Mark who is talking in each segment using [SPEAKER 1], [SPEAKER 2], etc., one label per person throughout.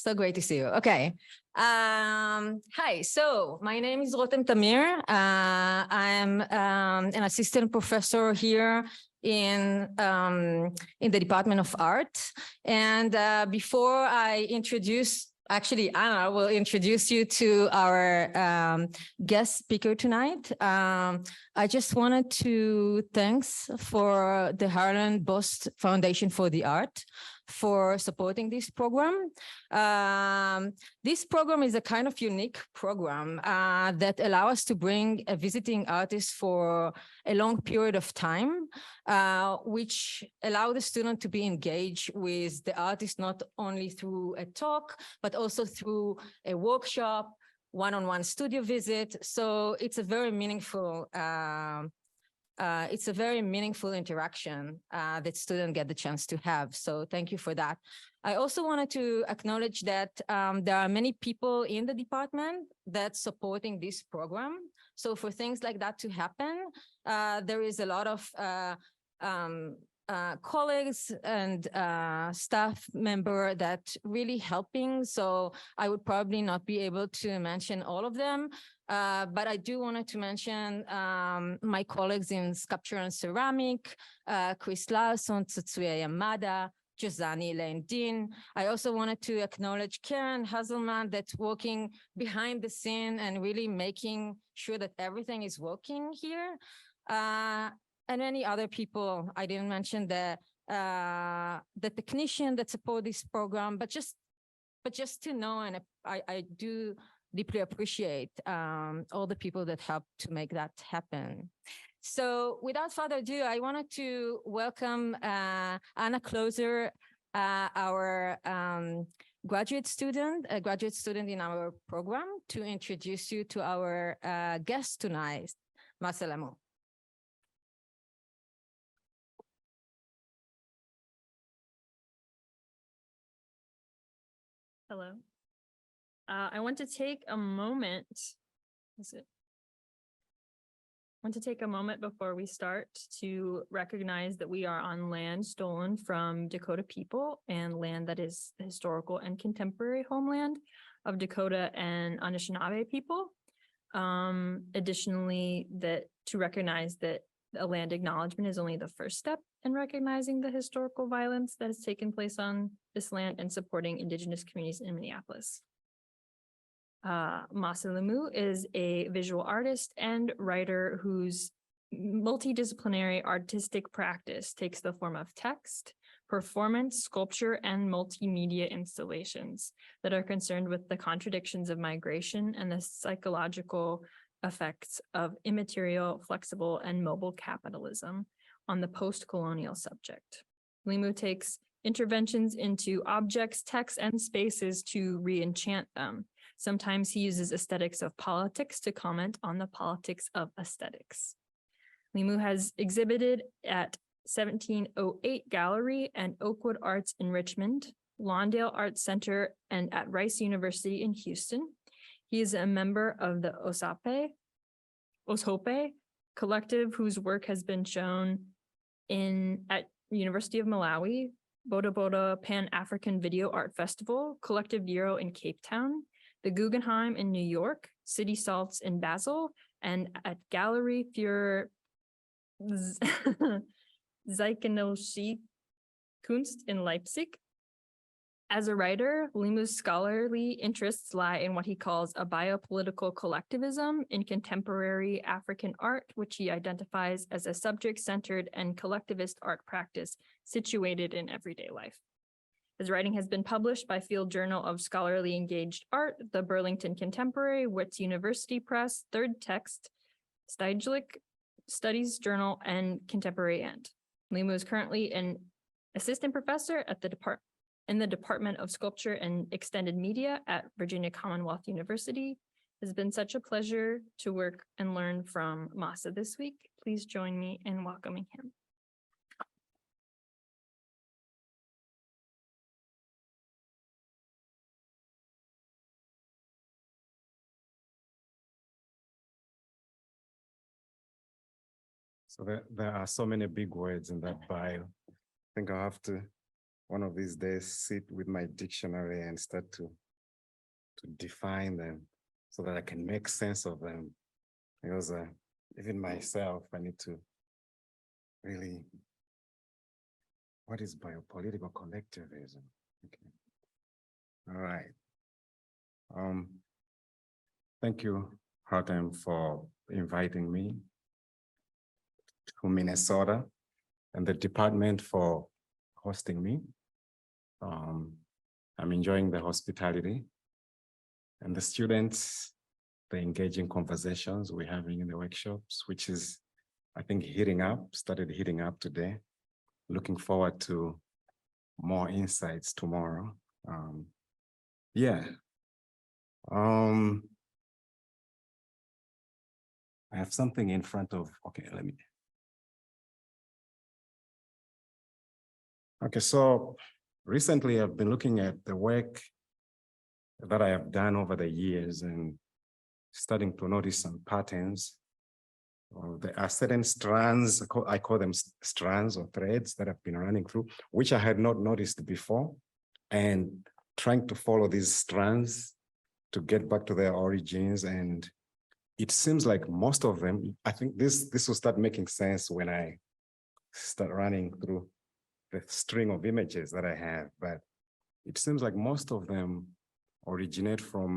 [SPEAKER 1] So great to see you. Okay. Hi, so my name is Rotem Tamir. I'm an assistant professor here in the Department of Art. And before I introduce, actually, Anna will introduce you to our guest speaker tonight. I just wanted to thanks for the Harlan Bost Foundation for the Art for supporting this program. This program is a kind of unique program that allows us to bring a visiting artist for a long period of time, which allow the student to be engaged with the artist not only through a talk, but also through a workshop, one-on-one studio visit. So it's a very meaningful interaction that students get the chance to have. So thank you for that. I also wanted to acknowledge that there are many people in the department that's supporting this program. So for things like that to happen, there is a lot of colleagues and staff member that really helping. So I would probably not be able to mention all of them. But I do wanted to mention my colleagues in sculpture and ceramic, Chris Larson, Tsutsuya Yamada, Josani Lendin. I also wanted to acknowledge Karen Hazelman that's working behind the scene and really making sure that everything is working here. And many other people. I didn't mention the technician that support this program, but just to know, and I do deeply appreciate all the people that helped to make that happen. So without further ado, I wanted to welcome Anna Closer, our graduate student in our program, to introduce you to our guest tonight, Massa Lemu.
[SPEAKER 2] Hello. I want to take a moment. I want to take a moment before we start to recognize that we are on land stolen from Dakota people and land that is the historical and contemporary homeland of Dakota and Anishinaabe people. Additionally, to recognize that a land acknowledgement is only the first step in recognizing the historical violence that has taken place on this land and supporting Indigenous communities in Minneapolis. Massa Lemu is a visual artist and writer whose multidisciplinary artistic practice takes the form of text, performance, sculpture, and multimedia installations that are concerned with the contradictions of migration and the psychological effects of immaterial, flexible, and mobile capitalism on the post-colonial subject. Lemu takes interventions into objects, texts, and spaces to re-enchant them. Sometimes he uses aesthetics of politics to comment on the politics of aesthetics. Lemu has exhibited at 1708 Gallery and Oakwood Arts in Richmond, Lawndale Arts Center, and at Rice University in Houston. He is a member of the Ozhopé collective, whose work has been shown at University of Malawi, Boda Boda Pan-African Video Art Festival, Collective Bureau in Cape Town, the Guggenheim in New York, City Salts in Basel, and at Gallery für Zeitgenössische Kunst in Leipzig. As a writer, Lemu's scholarly interests lie in what he calls a biopolitical collectivism in contemporary African art, which he identifies as a subject-centered and collectivist art practice situated in everyday life. His writing has been published by Field Journal of Scholarly Engaged Art, the Burlington Contemporary, Wits University Press, Third Text, Stedelijk Studies Journal, and Contemporaryand. Lemu is currently an assistant professor at in the Department of Sculpture and Extended Media at Virginia Commonwealth University. It has been such a pleasure to work and learn from Massa this week. Please join me in welcoming him.
[SPEAKER 3] So there are so many big words in that bio. I think I'll have to one of these days sit with my dictionary and start to define them so that I can make sense of them. Because even myself, I need to really, what is biopolitical collectivism? Okay. All right. Thank you, Hartem, for inviting me to Minnesota and the department for hosting me. I'm enjoying the hospitality and the students, the engaging conversations we're having in the workshops, which is, I think, started heating up today. Looking forward to more insights tomorrow. I have something in front of, so recently I've been looking at the work that I have done over the years and starting to notice some patterns. There are certain strands, I call them strands or threads that have been running through, which I had not noticed before, and trying to follow these strands to get back to their origins. And it seems like most of them, I think this will start making sense when I start running through the string of images that I have, but it seems like most of them originate from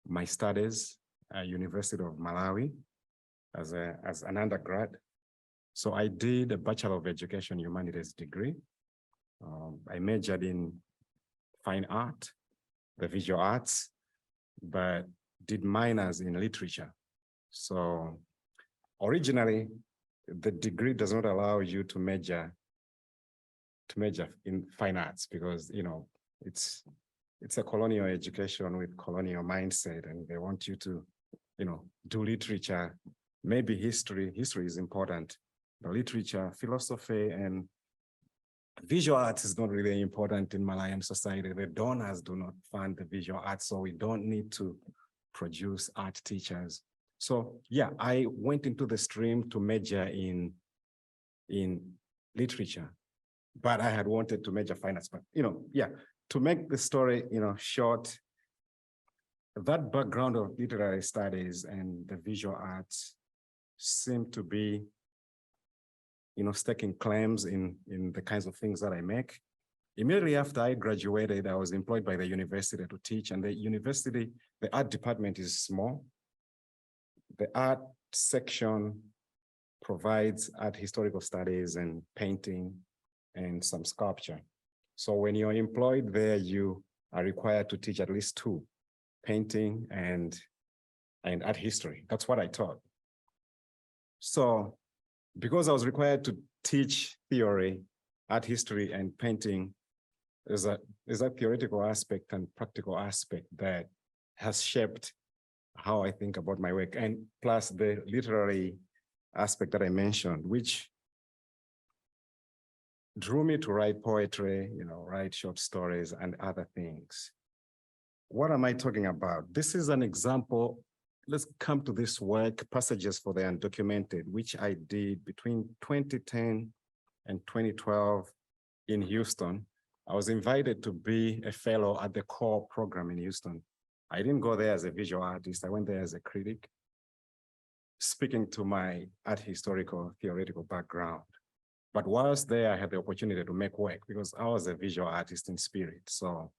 [SPEAKER 3] my studies at University of Malawi as an undergrad. So I did a Bachelor of Education Humanities degree. I majored in fine art, the visual arts, but did minors in literature. So originally, the degree does not allow you to major in fine arts because, it's a colonial education with colonial mindset, and they want you to, do literature, maybe history. History is important, but literature, philosophy, and visual arts is not really important in Malawian society. The donors do not fund the visual arts, so we don't need to produce art teachers. So yeah, I went into the stream to major in literature, but I had wanted to major fine arts. But to make the story short, that background of literary studies and the visual arts seem to be staking claims in the kinds of things that I make. Immediately after I graduated, I was employed by the university to teach, and the university, the art department is small. The art section provides art historical studies and painting and some sculpture. So when you're employed there, you are required to teach at least 2, painting and art history. That's what I taught. So because I was required to teach theory, art history, and painting, there's a theoretical aspect and practical aspect that has shaped how I think about my work, and plus the literary aspect that I mentioned, which drew me to write poetry, write short stories and other things. What am I talking about? This is an example. Let's come to this work, Passages for the Undocumented, which I did between 2010 and 2012 in Houston. I was invited to be a fellow at the core program in Houston. I didn't go there as a visual artist. I went there as a critic, speaking to my art historical theoretical background. But whilst there, I had the opportunity to make work because I was a visual artist in spirit. So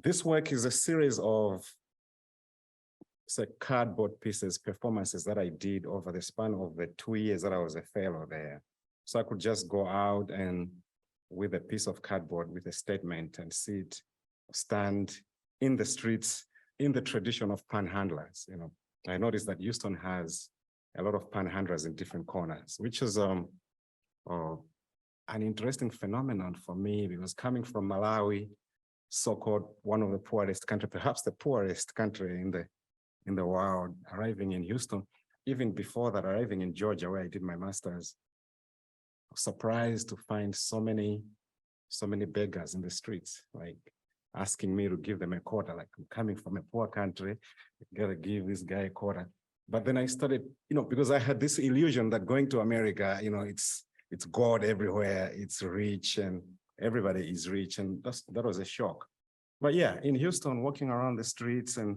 [SPEAKER 3] this work is a series of cardboard pieces, performances that I did over the span of the 2 years that I was a fellow there. So I could just go out and with a piece of cardboard with a statement and stand in the streets in the tradition of panhandlers. I noticed that Houston has a lot of panhandlers in different corners, which is an interesting phenomenon for me because coming from Malawi, so-called one of the poorest countries, perhaps the poorest country in the world, arriving in Houston, even before that, arriving in Georgia, where I did my master's, I was surprised to find so many beggars in the streets, like asking me to give them a quarter, like I'm coming from a poor country, I gotta give this guy a quarter. But then I started, because I had this illusion that going to America, it's God everywhere, it's rich, and everybody is rich, and that was a shock. But yeah, in Houston, walking around the streets and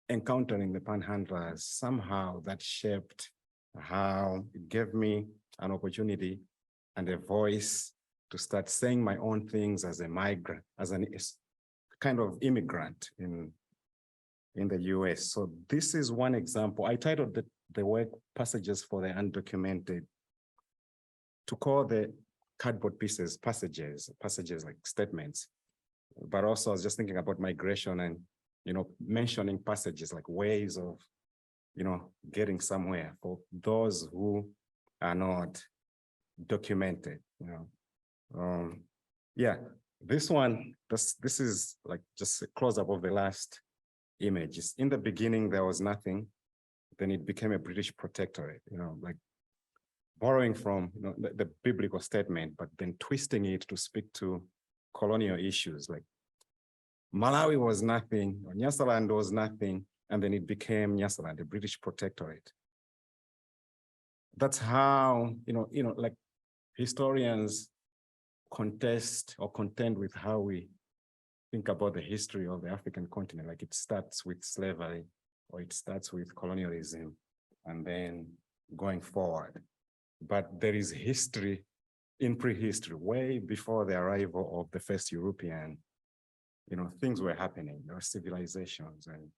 [SPEAKER 3] encountering the panhandlers, somehow that shaped how it gave me an opportunity and a voice to start saying my own things as a migrant, as a kind of immigrant in the US. So this is one example. I titled the work Passages for the Undocumented, to call the cardboard pieces passages like statements. But also I was just thinking about migration and, mentioning passages like ways of, getting somewhere for those who are not documented, Yeah, this one, this is like just a close-up of the last image. In the beginning, there was nothing. Then it became a British protectorate, like borrowing from the biblical statement, but then twisting it to speak to colonial issues. Like Malawi was nothing, or Nyasaland was nothing, and then it became Nyasaland, the British protectorate. That's how, like historians contest or contend with how we think about the history of the African continent. Like it starts with slavery, or it starts with colonialism, and then going forward. But there is history in prehistory, way before the arrival of the first European, things were happening. There were civilizations and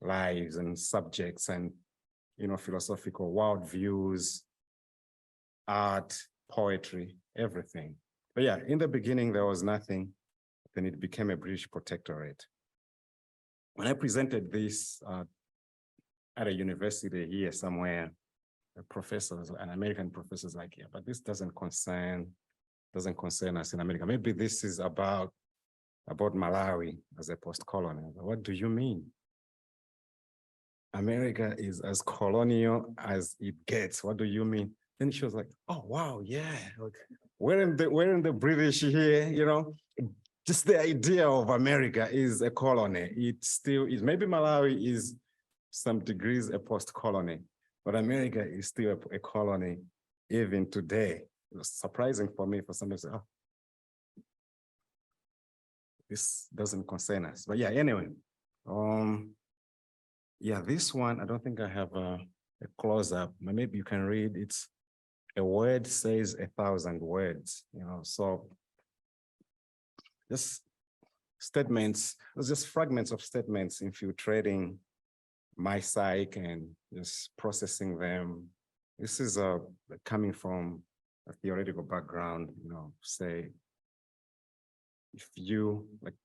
[SPEAKER 3] lives and subjects and, philosophical worldviews, art, poetry, everything. But yeah, in the beginning, there was nothing. Then it became a British protectorate. When I presented this at a university here somewhere, professors and American professors like, yeah, but this doesn't concern us in America. Maybe this is about Malawi as a post-colonial. What do you mean? America is as colonial as it gets. What do you mean? Then she was like, oh, wow, yeah. We're in the British here, just the idea of America is a colony. It still is. Maybe Malawi is some degrees a post-colony, but America is still a colony even today. It was surprising for me for somebody to say, oh, this doesn't concern us. But yeah, anyway. Yeah, this one, I don't think I have a close-up. Maybe you can read. It's a word says 1,000 words, so just statements, just fragments of statements infiltrating my psyche and just processing them. This is coming from a theoretical background, say, if you, like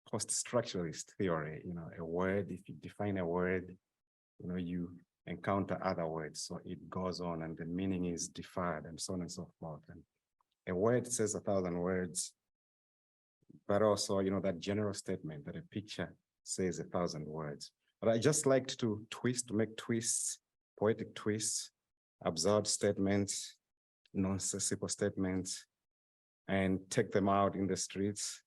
[SPEAKER 3] post-structuralist theory, a word, if you define a word, you encounter other words, so it goes on and the meaning is deferred and so on and so forth. And a word says 1,000 words, but also, that general statement that a picture says 1,000 words. But I just liked to make twists, poetic twists, absurd statements, nonsensical statements, and take them out in the streets.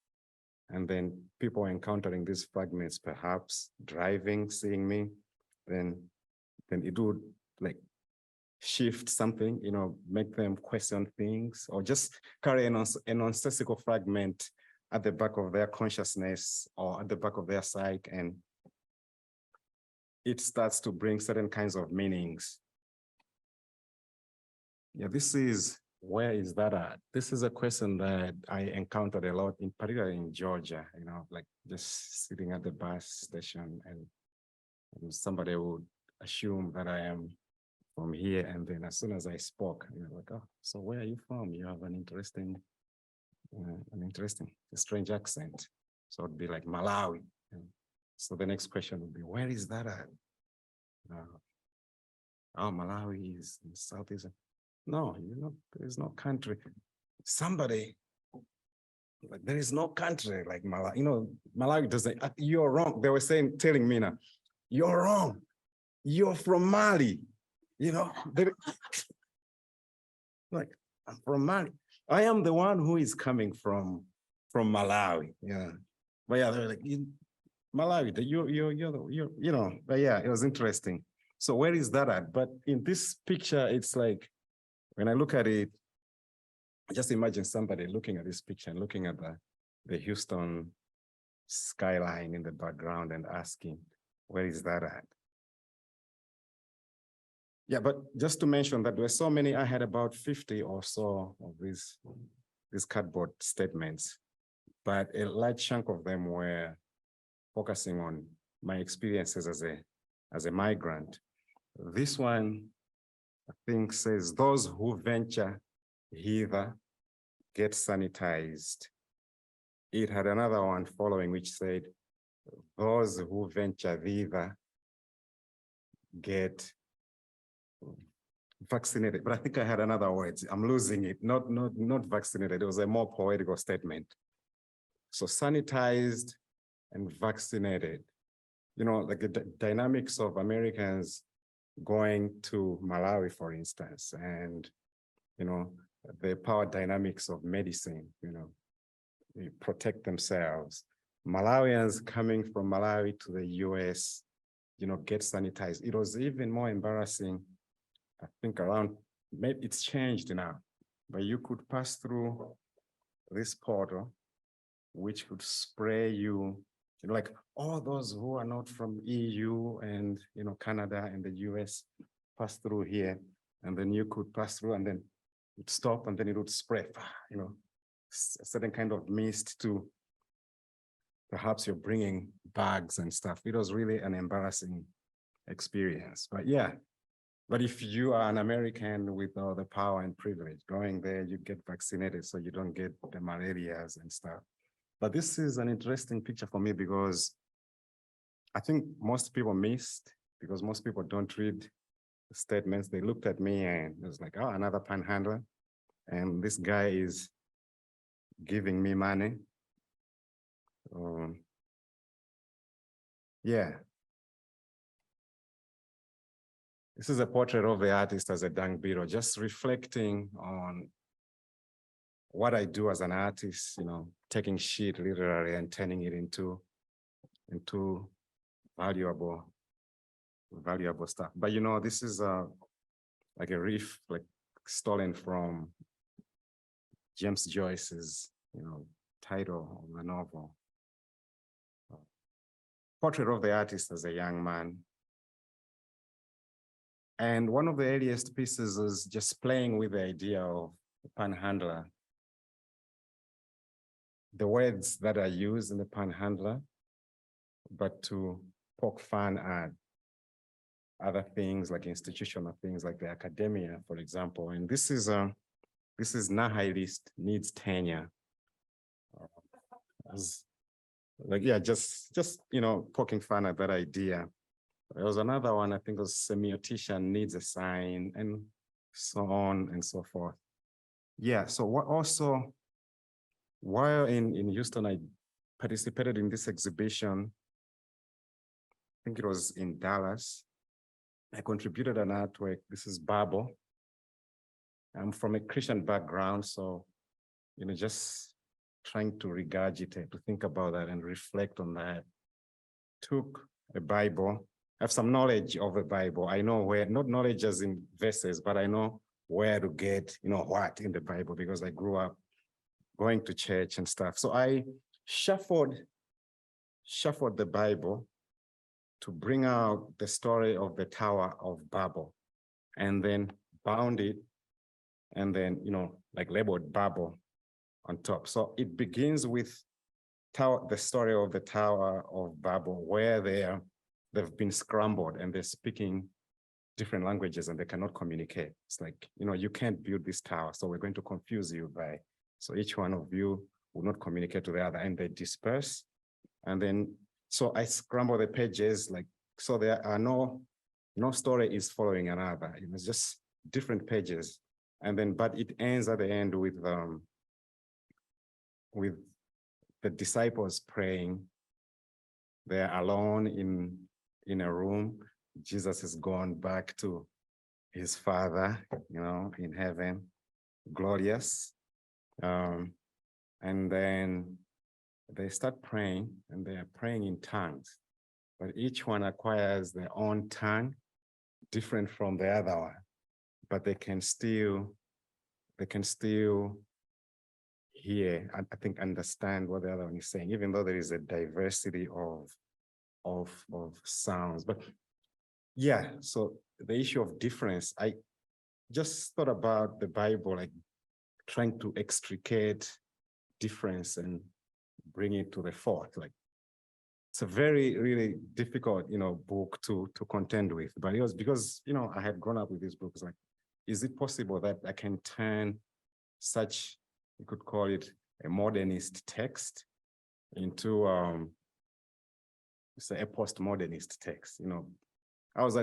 [SPEAKER 3] And then people encountering these fragments, perhaps driving, seeing me, then it would like shift something, make them question things, or just carry a nonsensical fragment at the back of their consciousness or at the back of their psyche, and it starts to bring certain kinds of meanings. Yeah, this is, where is that at? This is a question that I encountered a lot, in particular in Georgia, like just sitting at the bus station and somebody would assume that I am from here. And then as soon as I spoke, like, oh, so where are you from? You have an interesting, a strange accent. So it'd be like Malawi. So the next question would be, where is that at? Oh, Malawi is in Southeast. No, there is no country. Somebody, like, there is no country like Malawi. Malawi doesn't, you're wrong. They were telling me now, you're wrong. You're from Mali. Like, I'm from Mali. I am the one who is coming from Malawi. Yeah. But yeah, they're like, Malawi, you're, but yeah, it was interesting. So where is that at? But in this picture, it's like, when I look at it, just imagine somebody looking at this picture and looking at the Houston skyline in the background and asking, where is that at? Yeah, but just to mention that there were so many, I had about 50 or so of these cardboard statements, but a large chunk of them were focusing on my experiences as a migrant. This one, I think, says, those who venture hither get sanitized. It had another one following which said, those who venture thither get vaccinated. But I think I had another word. I'm losing it. Not vaccinated. It was a more poetical statement. So sanitized and vaccinated. You know, like the dynamics of Americans going to Malawi, for instance, and, you know, the power dynamics of medicine, you know, they protect themselves. Malawians coming from Malawi to the US, you know, get sanitized. It was even more embarrassing, I think around, maybe it's changed now, but you could pass through this portal, which could spray you, you know, like all those who are not from EU and, you know, Canada and the US pass through here, and then you could pass through and then it'd stop and then it would spray, you know, a certain kind of mist to perhaps you're bringing bags and stuff. It was really an embarrassing experience, but yeah. But if you are an American with all the power and privilege, going there, you get vaccinated so you don't get the malarias and stuff. But this is an interesting picture for me because I think most people missed, because most people don't read the statements. They looked at me and it was like, oh, another panhandler. And this guy is giving me money. Yeah. This is a portrait of the artist as a dung beetle, just reflecting on what I do as an artist, you know, taking shit literally and turning it into valuable stuff. But, you know, this is like a riff, like stolen from James Joyce's, you know, title of the novel. Portrait of the artist as a young man. And one of the earliest pieces is just playing with the idea of the panhandler. The words that are used in the panhandler, but to poke fun at other things like institutional things like the academia, for example. And this is nihilist, needs tenure. Like, yeah, just you know, poking fun at that idea. There was another one, I think it was semiotician needs a sign, and so on and so forth. Yeah, so what also, while in Houston, I participated in this exhibition, I think it was in Dallas. I contributed an artwork. This is Bible. I'm from a Christian background, so, you know, just trying to regurgitate, to think about that and reflect on that. Took a Bible, I have some knowledge of the Bible. I know where, not knowledge as in verses, but I know where to get, you know, what in the Bible, because I grew up going to church and stuff. So I shuffled the Bible to bring out the story of the Tower of Babel, and then bound it, and then, you know, like labeled Babel on top. So it begins with the story of the Tower of Babel, where they've been scrambled and they're speaking different languages and they cannot communicate. It's like, you know, you can't build this tower, so we're going to confuse you by, so each one of you will not communicate to the other, and they disperse. And then, so I scramble the pages, like, so there are no story is following another. It was just different pages. And then, but it ends at the end with the disciples praying. They're alone in a room. Jesus has gone back to his Father, you know, in heaven, glorious. And then they start praying, and they are praying in tongues, but each one acquires their own tongue, different from the other one, but they can still hear, I think, understand what the other one is saying, even though there is a diversity of sounds. But yeah, so the issue of difference, I just thought about the Bible, like trying to extricate difference and bring it to the forth. Like, it's a very, really difficult, book to contend with. But it was because, I had grown up with these books. Like, is it possible that I can turn such, you could call it a modernist text into, say, a postmodernist text? I was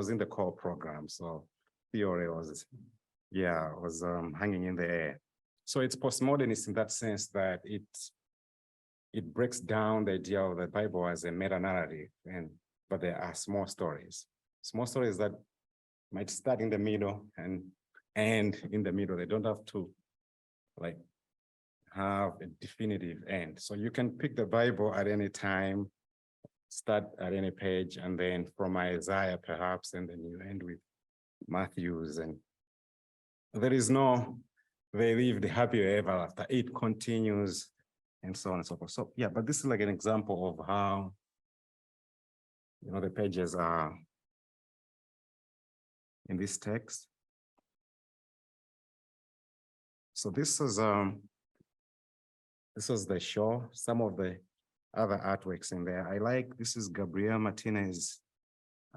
[SPEAKER 3] in the core program, so theory was hanging in the air. So it's postmodernist in that sense that it breaks down the idea of the Bible as a meta-narrative, but there are small stories that might start in the middle and end in the middle. They don't have to have a definitive end. So you can pick the Bible at any time, start at any page, and then from Isaiah perhaps, and then you end with Matthew's, and there is no, they lived happy ever after. It continues, and so on and so forth. So yeah, but this is like an example of how, the pages are in this text. So this is the show, some of the other artworks in there. This is Gabriel Martinez,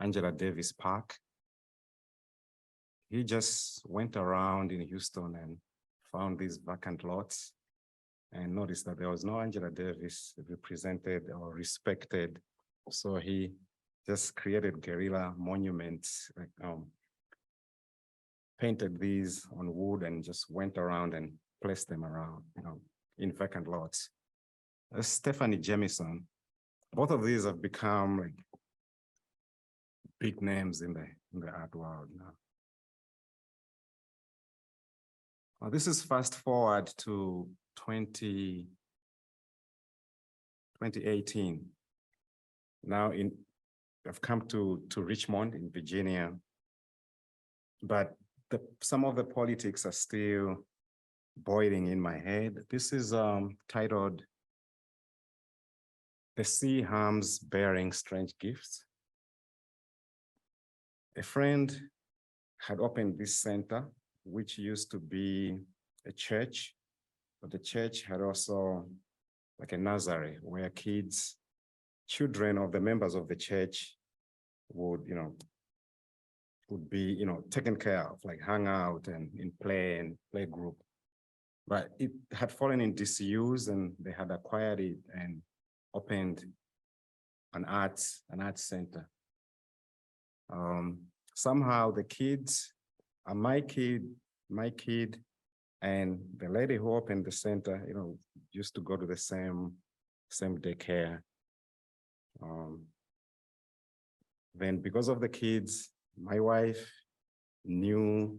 [SPEAKER 3] Angela Davis Park. He just went around in Houston and found these vacant lots and noticed that there was no Angela Davis represented or respected. So he just created guerrilla monuments, painted these on wood and just went around and placed them around, in vacant lots. Stephanie Jamison, both of these have become big names in the art world now. This is fast forward to 2018. Now I've come to Richmond in Virginia, but some of the politics are still boiling in my head. This is titled "The Sea Harms Bearing Strange Gifts." A friend had opened this center, which used to be a church, but the church had also a nursery where children of the members of the church would be, taken care of, hang out and in play group. But it had fallen in disuse, and they had acquired it and opened an arts center. Somehow the kids, my kid, and the lady who opened the center, used to go to the same daycare. Then because of the kids, my wife knew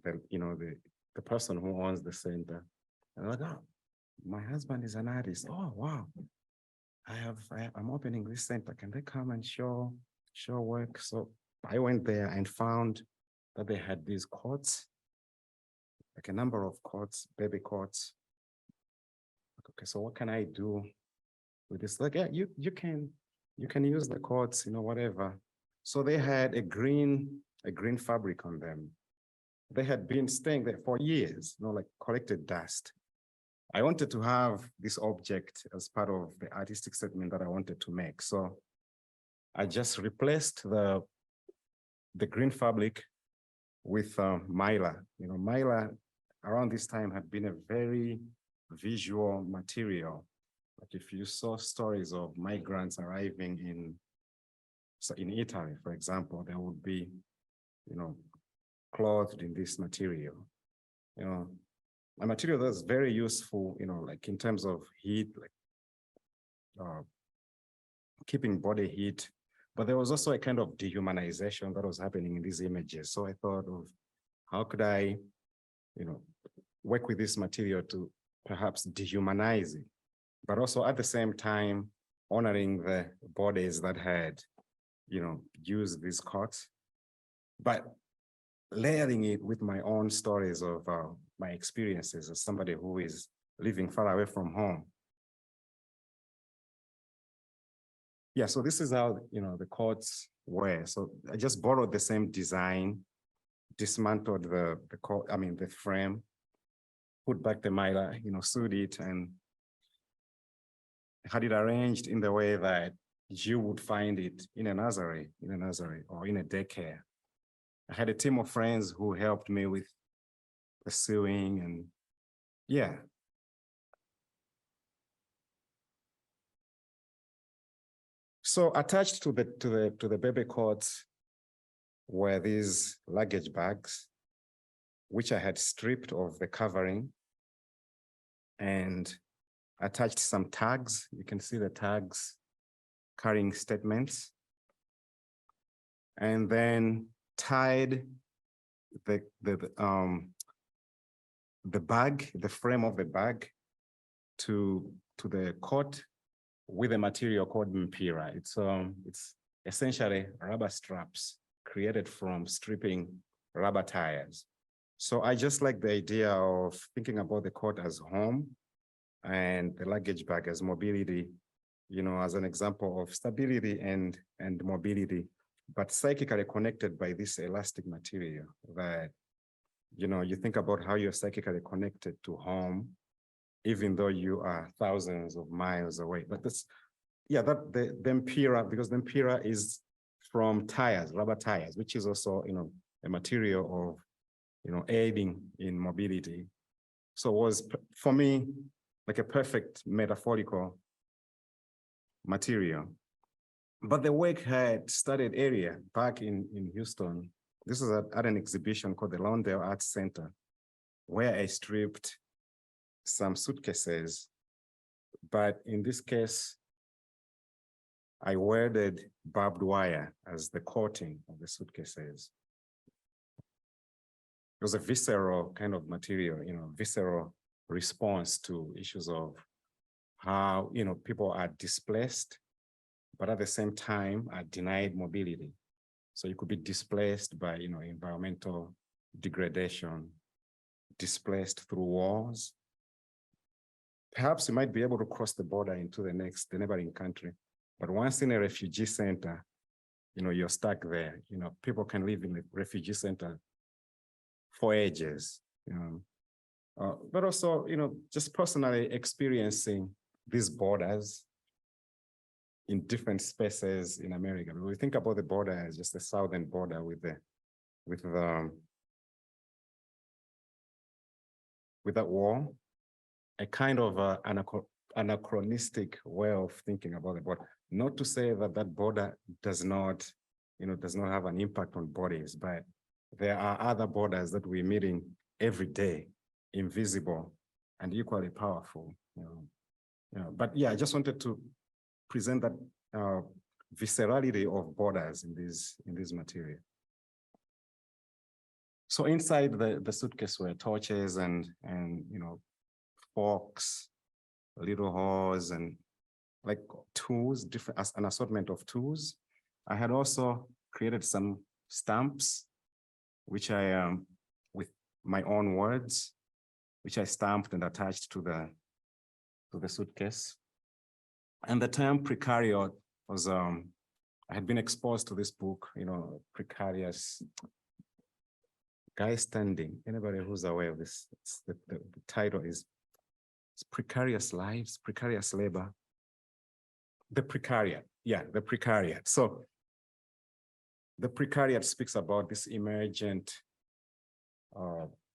[SPEAKER 3] the person who owns the center. And I'm like, oh, my husband is an artist. Oh, wow. I'm opening this center. Can they come and show work? So I went there and found that they had these courts, a number of courts, baby courts. Okay, so what can I do with this? Yeah, you can use the courts, whatever. So they had a green fabric on them. They had been staying there for years, collected dust. I wanted to have this object as part of the artistic statement that I wanted to make. So I just replaced the green fabric with mylar. Mylar around this time had been a very visual material. If you saw stories of migrants arriving in Italy, for example, they would be, clothed in this material. A material that's very useful, in terms of heat, keeping body heat. But there was also a kind of dehumanization that was happening in these images. So I thought of how could I, work with this material to perhaps dehumanize it, but also at the same time honoring the bodies that had, used these coats, but layering it with my own stories of my experiences as somebody who is living far away from home. Yeah, so this is how, the courts were. So I just borrowed the same design, dismantled the frame, put back the mitre, sewed it, and had it arranged in the way that you would find it in a nursery or in a daycare. I had a team of friends who helped me with the sewing, and yeah. So attached to the baby cots were these luggage bags, which I had stripped of the covering and attached some tags. You can see the tags carrying statements, and then tied the bag, the frame of the bag, to the coat with a material called mpira. It's essentially rubber straps created from stripping rubber tires. So I just like the idea of thinking about the coat as home and the luggage bag as mobility, as an example of stability and mobility, but psychically connected by this elastic material that, you think about how you're psychically connected to home, even though you are thousands of miles away. But the mpira, because the mpira is from tires, rubber tires, which is also, a material of, aiding in mobility. So it was, for me, like a perfect metaphorical material. But the work had started earlier, back in Houston. This is at an exhibition called the Lawndale Arts Center, where I stripped some suitcases. But in this case, I welded barbed wire as the coating of the suitcases. It was a visceral kind of material, visceral response to issues of how, people are displaced, but at the same time are denied mobility. So you could be displaced by, environmental degradation, displaced through wars. Perhaps you might be able to cross the border into the neighboring country. But once in a refugee center, you're stuck there. People can live in the refugee center for ages. But also, just personally experiencing these borders in different spaces in America. When we think about the border as just the southern border with that wall, a kind of anachronistic way of thinking about the border. Not to say that that border does not have an impact on bodies, but there are other borders that we're meeting every day, invisible and equally powerful. But yeah, I just wanted to present that viscerality of borders in this material. So inside the suitcase were torches and forks, little hoes, and like tools, an assortment of tools. I had also created some stamps, which I, with my own words, which I stamped and attached to the suitcase. And the term precariat was, I had been exposed to this book, Precarious Guy Standing. Anybody who's aware of this, the title is Precarious Lives, Precarious Labor. The precariat, yeah, the precariat. So the precariat speaks about this emergent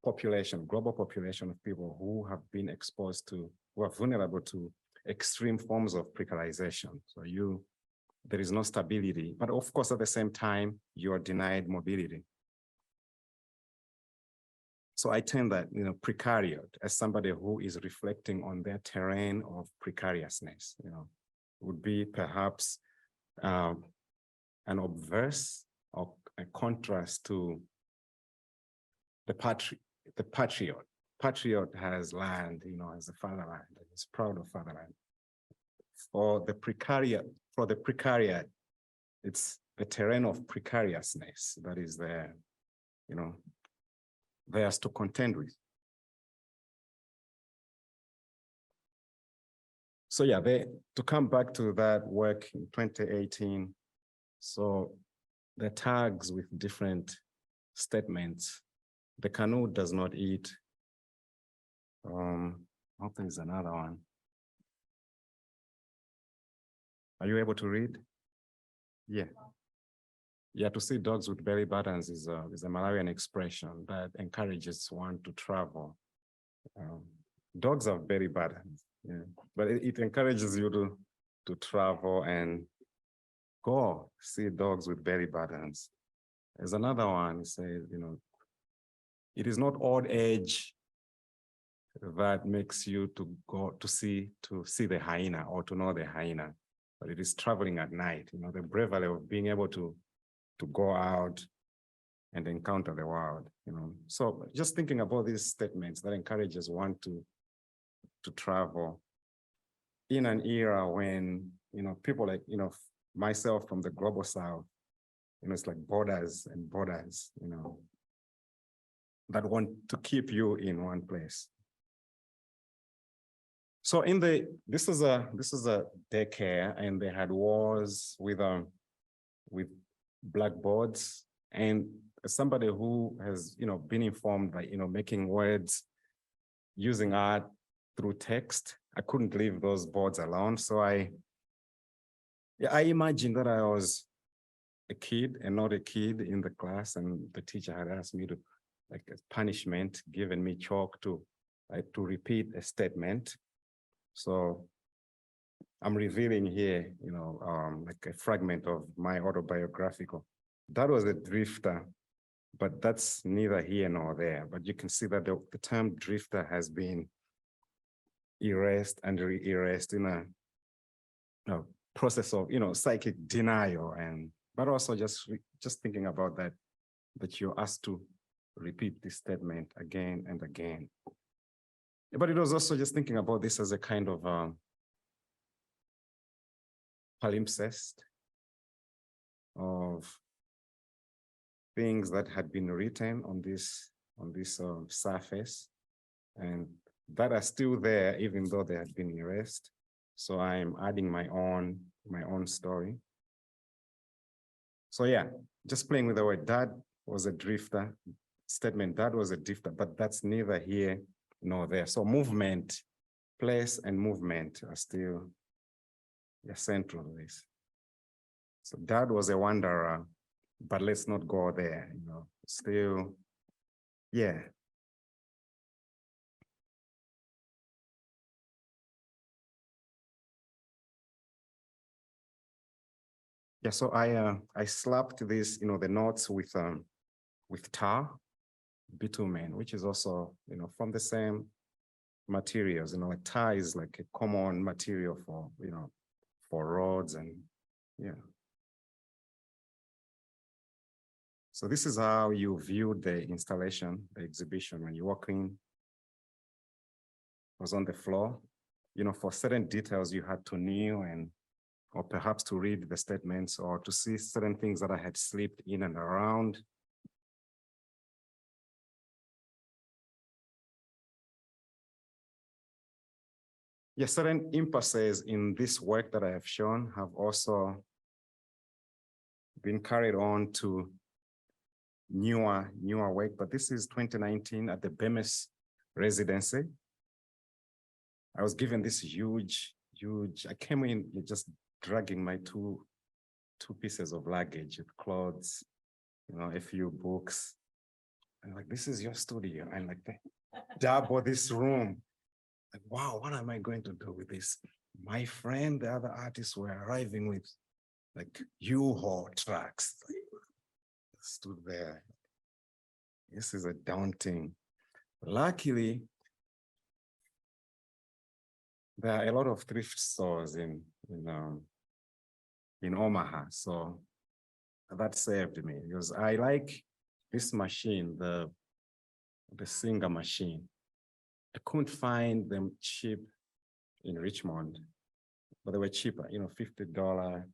[SPEAKER 3] population, global population of people who have been exposed to, who are vulnerable to extreme forms of precarization. So there is no stability, but of course, at the same time, you are denied mobility. So I term that, precariat as somebody who is reflecting on their terrain of precariousness, would be perhaps an obverse or a contrast to the patriot. Patriot has land, has a fatherland, and is proud of fatherland. For the precariat, it's the terrain of precariousness that is there, theirs to contend with. So yeah, to come back to that work in 2018, so the tags with different statements. The canoe does not eat. I hope there's another one. Are you able to read? Yeah. Yeah, to see dogs with belly buttons is a Malawian expression that encourages one to travel. Dogs have belly buttons, yeah, but it encourages you to travel and go see dogs with belly buttons. There's another one, it says, it is not old age that makes you to go to see the hyena or to know the hyena, but it is traveling at night, the bravery of being able to go out and encounter the world, So just thinking about these statements that encourages one to travel in an era when, people like, myself from the global South, it's like borders and borders, that want to keep you in one place. So this is a daycare, and they had walls with blackboards, and as somebody who has, been informed by, making words using art through text, I couldn't leave those boards alone. So I imagined that I was a kid and not a kid in the class, and the teacher had asked me to, like, as punishment, given me chalk to repeat a statement. So I'm revealing here, like a fragment of my autobiographical. That was a drifter, but that's neither here nor there. But you can see that the term drifter has been erased and re-erased in a process of, psychic denial, but also just thinking about that you're asked to repeat this statement again and again. But it was also just thinking about this as a kind of palimpsest of things that had been written on this surface, and that are still there even though they had been erased. So I'm adding my own story. So yeah, just playing with the word. Dad was a drifter. Statement, that was a drifter, but that's neither here nor there. So movement, place and movement are still central to this. So Dad was a wanderer, but let's not go there, still, yeah. Yeah, so I slapped this, the notes with tar, bitumen, which is also, from the same materials, like tar is like a common material for, for roads and, yeah. So this is how you viewed the installation, the exhibition. When you walk in, it was on the floor. For certain details, you had to kneel or perhaps to read the statements or to see certain things that I had slipped in and around. Yes, certain impasses in this work that I have shown have also been carried on to newer work, but this is 2019 at the Becque residency. I was given this huge, I came in just dragging my two pieces of luggage with clothes, a few books. And like, this is your studio. And like, double this room. Like, wow, what am I going to do with this? My friend, the other artists were arriving with like U-Haul trucks. Like, stood there. This is a daunting. Luckily, there are a lot of thrift stores in Omaha, so that saved me because I like this machine, the Singer machine. I couldn't find them cheap in Richmond, but they were cheaper, $50,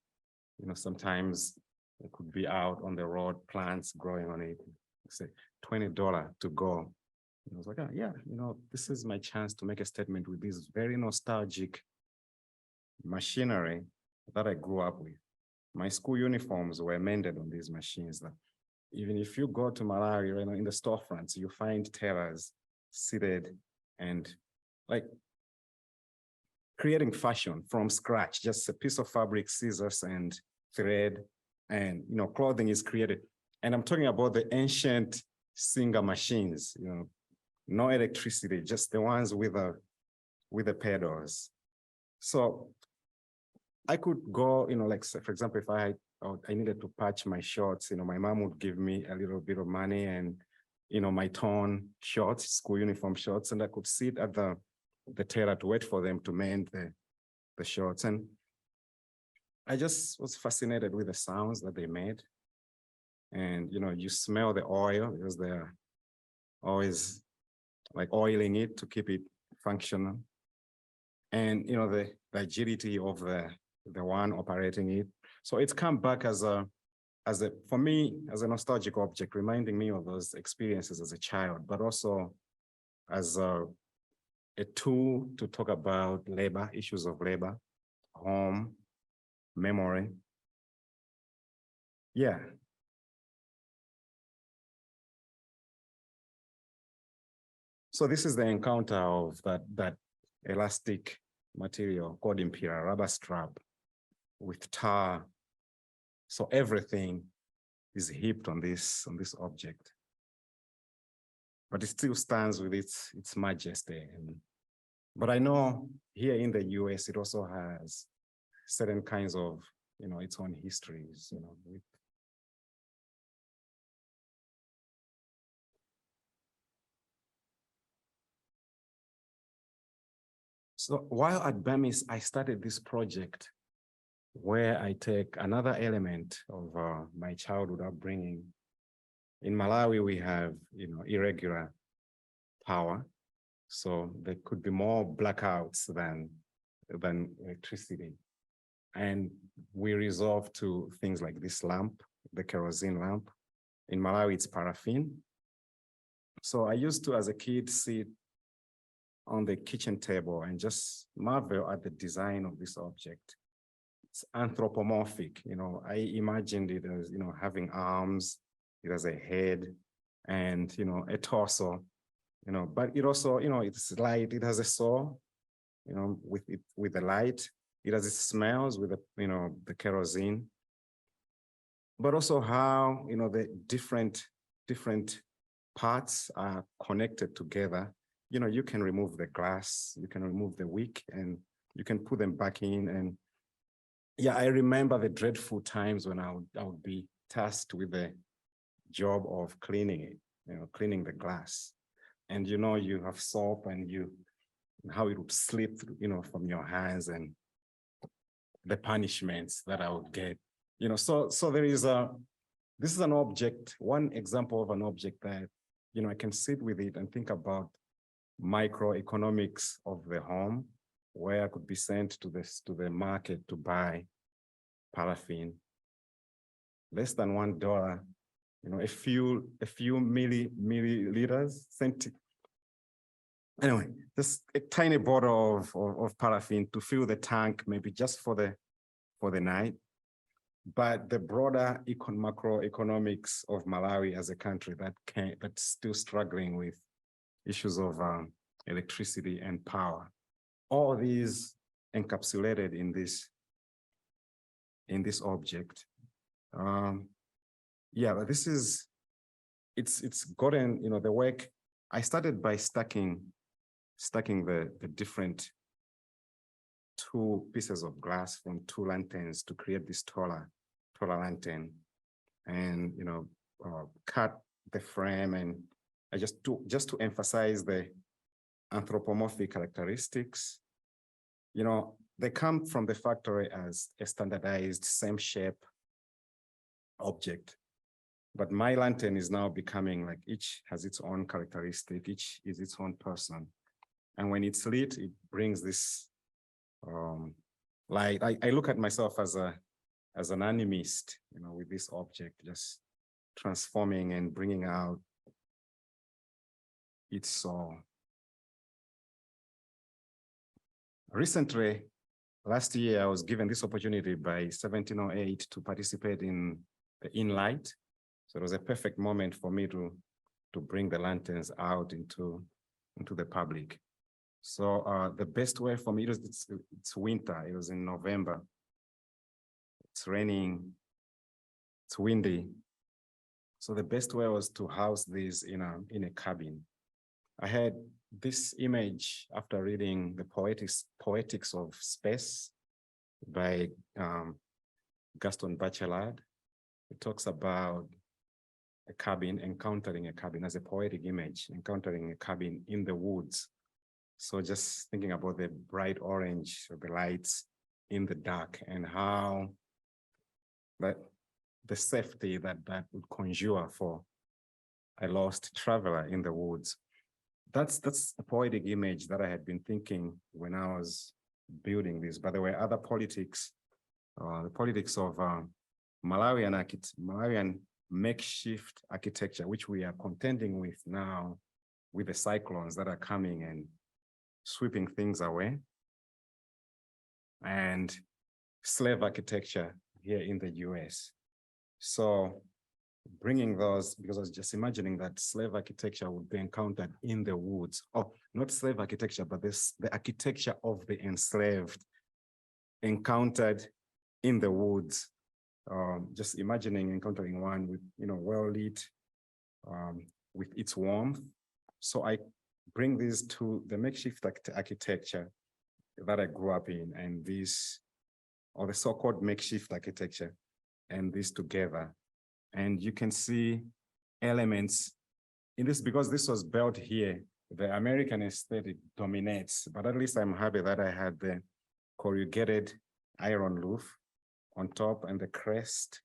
[SPEAKER 3] sometimes it could be out on the road, plants growing on it, say $20 to go. And I was like, oh, yeah, this is my chance to make a statement with this very nostalgic machinery that I grew up with. My school uniforms were mended on these machines. That even if you go to Malawi, you know, in the storefronts, you find tailors seated and like creating fashion from scratch, just a piece of fabric, scissors and thread, and you know, clothing is created. And I'm talking about the ancient singer machines, you know, no electricity, just the ones with the pedals. So I could go, you know, like for example, if I needed to patch my shorts, you know, my mom would give me a little bit of money and, you know, my torn shorts, school uniform shorts, and I could sit at the tailor to wait for them to mend the shorts. And I just was fascinated with the sounds that they made. And, you know, you smell the oil because they're always like oiling it to keep it functional. And, you know, the agility of the one operating it. So it's come back as a, for me, as a nostalgic object, reminding me of those experiences as a child, but also as a tool to talk about labor, issues of labor, home, memory. Yeah. So this is the encounter of that elastic material called imperial rubber strap with tar. So everything is heaped on this object, but it still stands with its majesty. But I know here in the US, it also has certain kinds of, you know, its own histories, you know, with so while at BAMIS, I started this project where I take another element of my childhood upbringing. In Malawi, we have, you know, irregular power. So there could be more blackouts than electricity. And we resort to things like this lamp, the kerosene lamp. In Malawi, it's paraffin. So I used to, as a kid, sit on the kitchen table and just marvel at the design of this object. It's anthropomorphic, you know, I imagined it as, you know, having arms, it has a head and, you know, a torso, you know, but it also, you know, it's light, it has a soul, you know, with the light, it has its smells with the, you know, the kerosene, but also how, you know, the different parts are connected together. You know, you can remove the glass, you can remove the wick, and you can put them back in. And yeah, I remember the dreadful times when I would be tasked with the job of cleaning it, you know, cleaning the glass. And, you know, you have soap and how it would slip, you know, from your hands and the punishments that I would get, you know. So there is this is an object, one example of an object that, you know, I can sit with it and think about microeconomics of the home, where I could be sent to the market to buy paraffin, less than $1, you know, a few milliliters, anyway, just a tiny bottle of paraffin to fill the tank, maybe just for the night. But the broader macroeconomics of Malawi as a country that's still struggling with issues of electricity and power, all these encapsulated in this object. Yeah, but this is, it's gotten, you know, the work, I started by stacking the different two pieces of glass from two lanterns to create this taller lantern, and, you know, cut the frame, and I just to emphasize the anthropomorphic characteristics. You know, they come from the factory as a standardized same shape object, but my lantern is now becoming like, each has its own characteristic, each is its own person. And when it's lit, it brings this light. I look at myself as an animist, you know, with this object, just transforming and bringing out its soul. Recently, last year I was given this opportunity by 1708 to participate in the In-Light. So it was a perfect moment for me to bring the lanterns out into the public. So the best way for me, it's winter. It was in November. It's raining, it's windy. So the best way was to house these in a cabin. I had this image after reading The Poetics of Space by Gaston Bachelard. It talks about a cabin, encountering a cabin as a poetic image, encountering a cabin in the woods. So just thinking about the bright orange of the lights in the dark and how the safety that would conjure for a lost traveler in the woods. That's a poetic image that I had been thinking when I was building this. But there were other politics, the politics of Malawian makeshift architecture, which we are contending with now with the cyclones that are coming and sweeping things away, and slave architecture here in the US. So bringing those, because I was just imagining that slave architecture would be encountered in the woods. Oh, not slave architecture, but the architecture of the enslaved encountered in the woods. Just imagining encountering one with, well lit, with its warmth. So I bring these to the makeshift architecture that I grew up in, and this, or the so-called makeshift architecture, and this together. And you can see elements in this, because this was built here, the American aesthetic dominates, but at least I'm happy that I had the corrugated iron roof on top and the crest,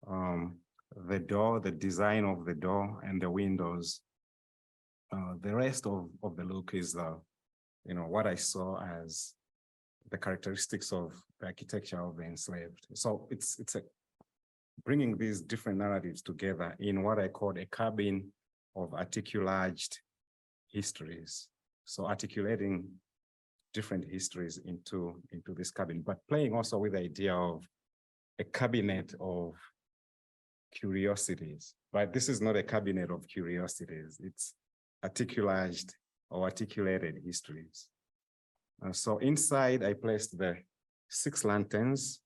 [SPEAKER 3] the door, the design of the door and the windows. The rest of the look is, what I saw as the characteristics of the architecture of the enslaved. So it's bringing these different narratives together in what I called a cabin of articulated histories. So articulating different histories into this cabin, but playing also with the idea of a cabinet of curiosities. But this is not a cabinet of curiosities. It's articulated or articulated histories. So inside, I placed the 6 lanterns,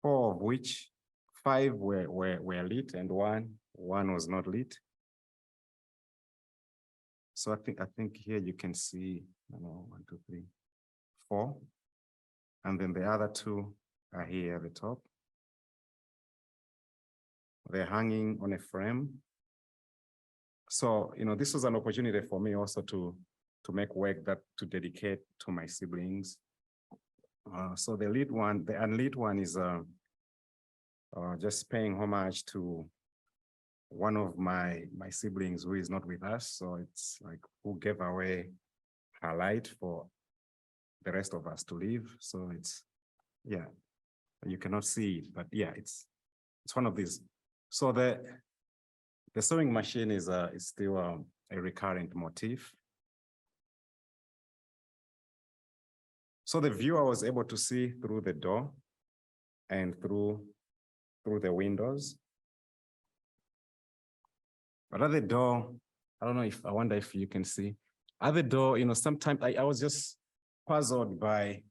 [SPEAKER 3] 4 of which 5 were lit and one was not lit. So I think here you can see 1, 2, 3, 4, and then the other 2 are here at the top. They're hanging on a frame. So, this was an opportunity for me also to make work to dedicate to my siblings. So the unlit one is just paying homage to one of my siblings who is not with us. So it's like, who gave away her light for the rest of us to live. So it's, yeah, you cannot see it, but yeah, it's one of these. So the sewing machine is still a recurrent motif. So the viewer was able to see through the door and through the windows. But at the door, I wonder if you can see. At the door, sometimes I was just puzzled by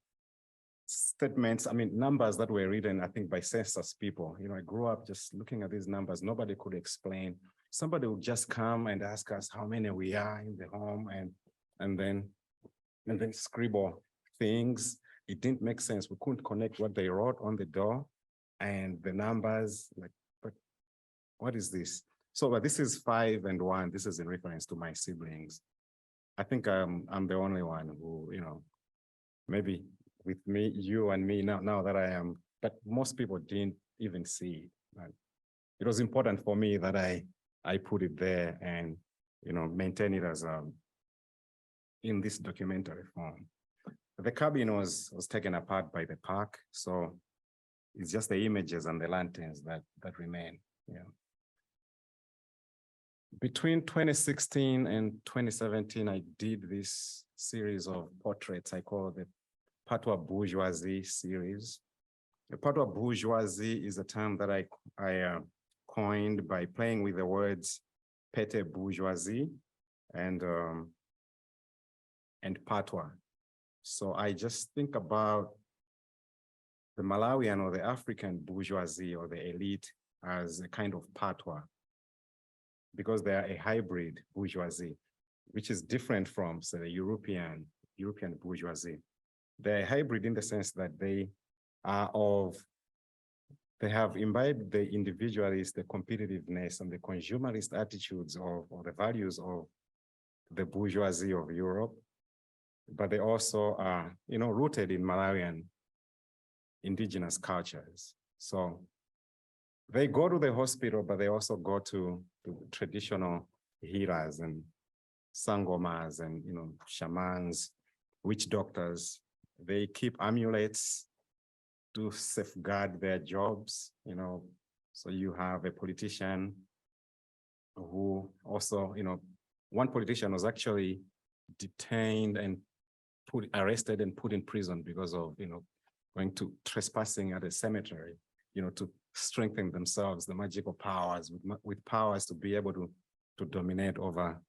[SPEAKER 3] statements, numbers that were written, I think, by census people. I grew up just looking at these numbers. Nobody could explain. Somebody would just come and ask us how many we are in the home, and then scribble things. It didn't make sense. We couldn't connect what they wrote on the door and the numbers. Like, but what is this? So, but this is 5 and 1. This is in reference to my siblings. I think I'm the only one who, maybe with me, you and me now that I am, but most people didn't even see it. It was important for me that I put it there and, maintain it as in this documentary form. The cabin was taken apart by the park, so it's just the images and the lanterns that remain. Yeah. Between 2016 and 2017, I did this series of portraits I call the Patois bourgeoisie series. The Patois bourgeoisie is a term that I coined by playing with the words pete bourgeoisie and patois. So I just think about the Malawian or the African bourgeoisie or the elite as a kind of patois, because they are a hybrid bourgeoisie, which is different from, say, the European bourgeoisie. They're a hybrid in the sense that they have imbibed the individualist, the competitiveness, and the consumerist attitudes or the values of the bourgeoisie of Europe, but they also are, rooted in Malawian indigenous cultures. So they go to the hospital, but they also go to traditional healers and sangomas and, shamans, witch doctors. They keep amulets to safeguard their jobs, So you have a politician who also, one politician was actually detained and arrested and put in prison because of, going to trespassing at a cemetery, to strengthen themselves, the magical powers, with powers to be able to dominate over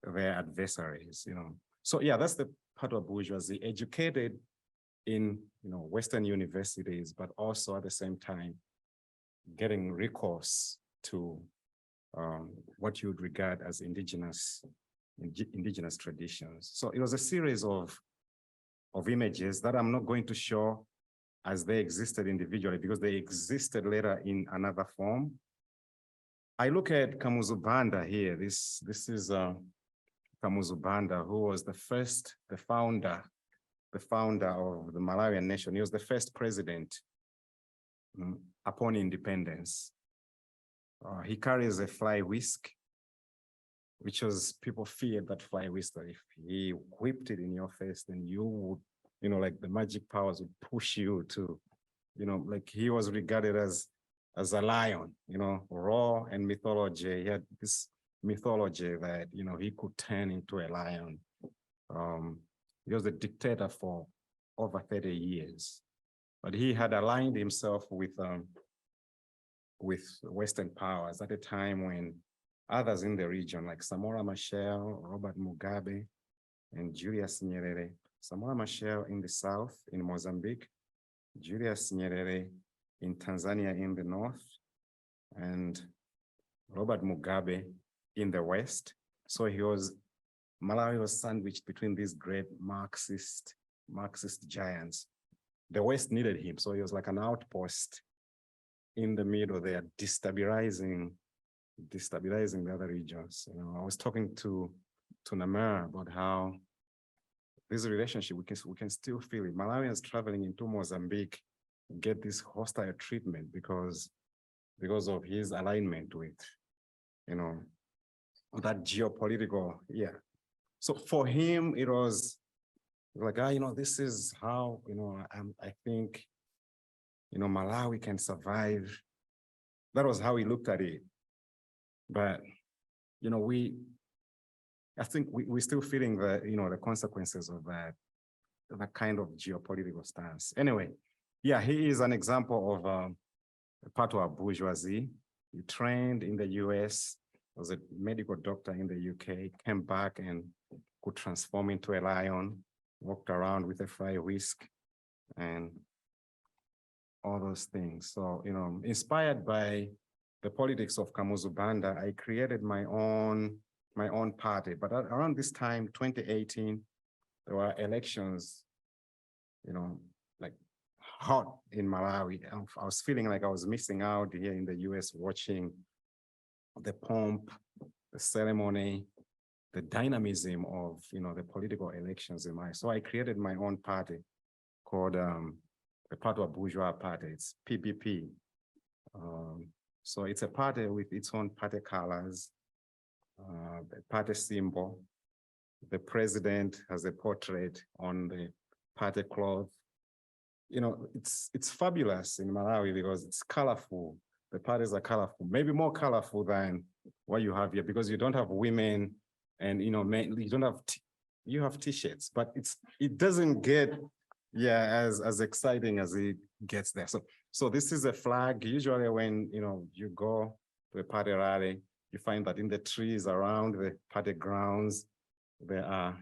[SPEAKER 3] their adversaries, So yeah, that's the Patois bourgeoisie, educated in, Western universities, but also at the same time, getting recourse to what you would regard as indigenous traditions. So it was a series of images that I'm not going to show as they existed individually, because they existed later in another form. I look at Kamuzu Banda here. This is Kamuzu Banda, who was the founder of the Malawian nation. He was the first president upon independence. He carries a fly whisk, which was, people feared that fly whisk, that if he whipped it in your face, then you would, like the magic powers would push you to, like he was regarded as a lion, raw and mythology. He had this mythology that, he could turn into a lion. He was a dictator for over 30 years, but he had aligned himself with Western powers at a time when others in the region, like Samora Machel, Robert Mugabe, and Julius Nyerere. Samora Machel in the south, in Mozambique, Julius Nyerere in Tanzania in the north, and Robert Mugabe in the west. So Malawi was sandwiched between these great Marxist giants. The West needed him, so he was like an outpost in the middle there, destabilizing the other regions. I was talking to Namir about how this relationship, we can still feel it. Malawians traveling into Mozambique get this hostile treatment because of his alignment with, that geopolitical, yeah. So for him, it was like, this is how, I think, Malawi can survive. That was how he looked at it. But, I think we're still feeling the consequences of that kind of geopolitical stance. Anyway, yeah, he is an example of a Patois bourgeoisie. He trained in the US, was a medical doctor in the UK, came back and could transform into a lion, walked around with a fly whisk and all those things. So, inspired by the politics of Kamuzu Banda, I created my own party. But around this time, 2018, there were elections, like hot in Malawi. I was feeling like I was missing out here in the US, watching the pomp, the ceremony, the dynamism of, the political elections in Malawi. So I created my own party called the Patois Bourgeois Party. It's PBP. So it's a party with its own party colors, the party symbol. The president has a portrait on the party cloth. It's fabulous in Malawi because it's colorful. The parties are colorful, maybe more colorful than what you have here, because you don't have women and, men, you don't have you have t-shirts, but it doesn't get, yeah, as exciting as it gets there. So this is a flag. Usually when, you go to a party rally, you find that in the trees around the party grounds, there are,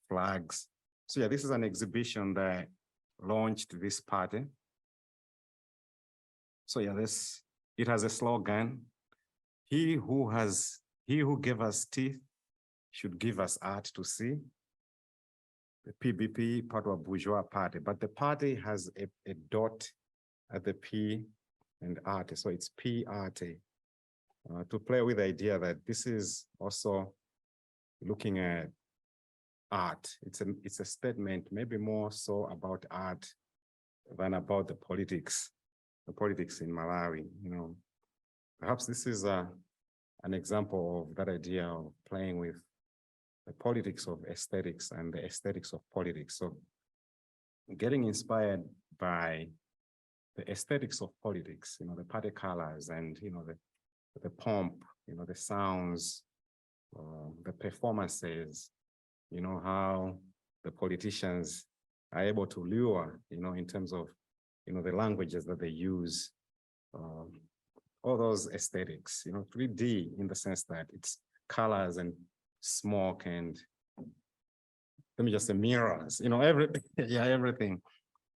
[SPEAKER 3] flags. So yeah, this is an exhibition that launched this party. So yeah, it has a slogan: He who gave us teeth should give us art to see. The PBP, part of bourgeois party, but the party has a dot at the P and art, so it's P arte, to play with the idea that this is also looking at art. It's a statement, maybe more so about art than about the politics in Malawi. Perhaps this is an example of that idea of playing with the politics of aesthetics and the aesthetics of politics. So getting inspired by the aesthetics of politics, the party colors and, the pomp, the sounds, the performances, how the politicians are able to lure, in terms of, the languages that they use, all those aesthetics, 3D in the sense that it's colors and smoke and, let me just say, mirrors, everything, yeah, everything.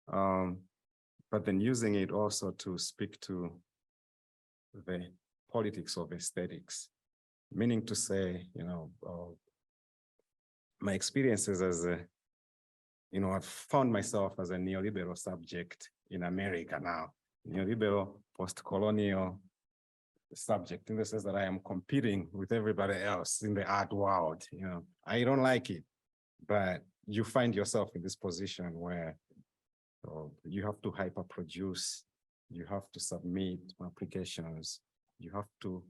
[SPEAKER 3] But then using it also to speak to the politics of aesthetics, meaning to say, my experiences as I've found myself as a neoliberal subject in America now, neoliberal, post-colonial subject, in the sense that I am competing with everybody else in the art world. I don't like it, but you find yourself in this position where you have to hyper-produce, you have to submit applications, you have to,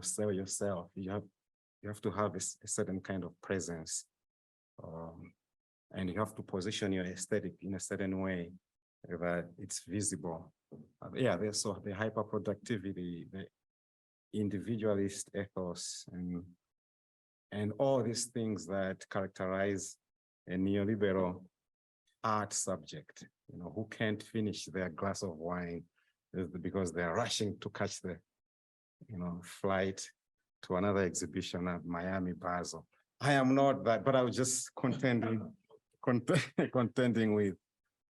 [SPEAKER 3] sell yourself, you have to have a certain kind of presence, and you have to position your aesthetic in a certain way that it's visible. There's so the hyper-productivity, the individualist ethos, and all these things that characterize a neoliberal art subject, who can't finish their glass of wine because they're rushing to catch the, flight to another exhibition at Miami, Basel. I am not that, but I was just contending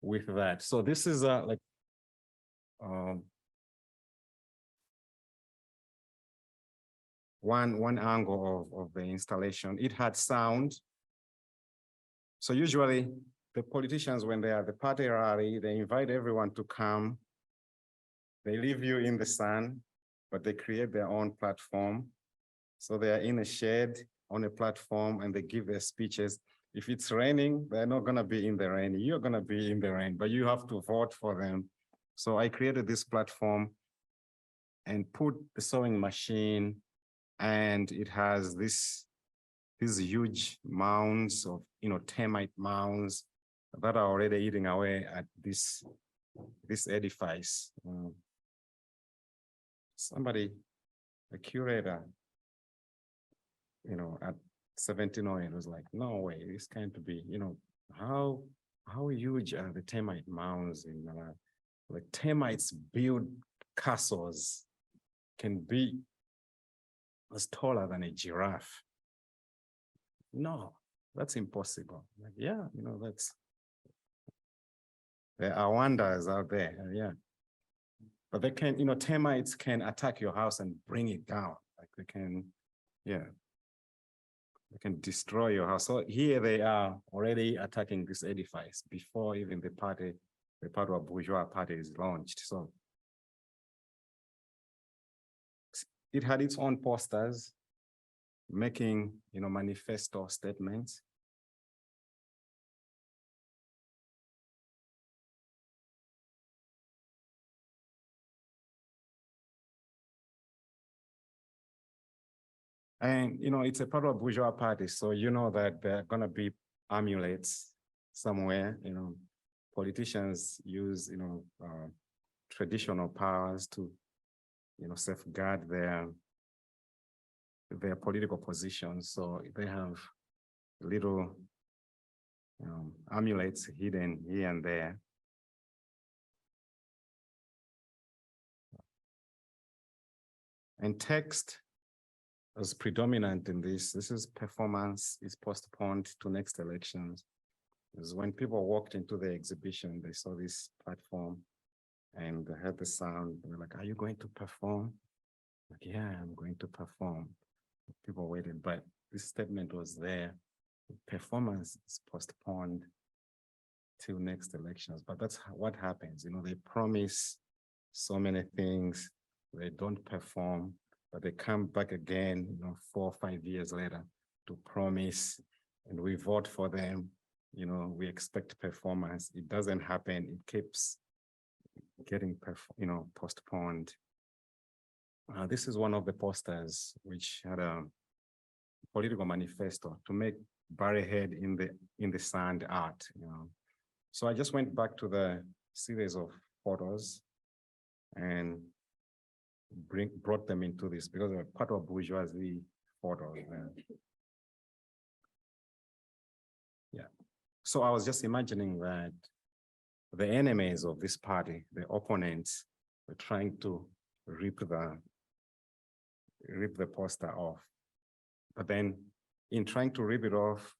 [SPEAKER 3] with that. So this is one angle of the installation. It had sound. So usually the politicians, when they are at the party rally, they invite everyone to come. They leave you in the sun, but they create their own platform. So they are in a shed on a platform and they give their speeches. If it's raining, they're not gonna be in the rain. You're gonna be in the rain, but you have to vote for them. So I created this platform and put the sewing machine, and it has these huge mounds of, termite mounds that are already eating away at this edifice. Somebody, a curator, at 1708 was like, no way, this can't be, how huge are the termite mounds in Malawi? Like termites build castles, can be as taller than a giraffe. No, that's impossible. Like, yeah, there are wonders out there, yeah. But they can, termites can attack your house and bring it down. Like they can, yeah. They can destroy your house. So here they are already attacking this edifice before even the party of bourgeois party is launched. So it had its own posters making, manifesto statements. And, it's a part of bourgeois party. So you know that there are gonna be amulets somewhere, politicians use, traditional powers to, safeguard their political positions. So they have little amulets hidden here and there. And text was predominant in this. This is performance is postponed to next elections. Because when people walked into the exhibition, they saw this platform and they heard the sound. They were like, "Are you going to perform?" Like, "Yeah, I'm going to perform." People waited, but this statement was there. Performance is postponed till next elections. But that's what happens. You know, they promise so many things, they don't perform, but they come back again, you know, 4 or 5 years later to promise, and we vote for them. You know, we expect performance. It doesn't happen. It keeps getting, postponed. This is one of the posters which had a political manifesto to make barricade in the sand art. You know, so I just went back to the series of photos and brought them into this because they're part of bourgeoisie photos. Yeah. So I was just imagining that the enemies of this party, the opponents, were trying to rip the poster off. But then in trying to rip it off,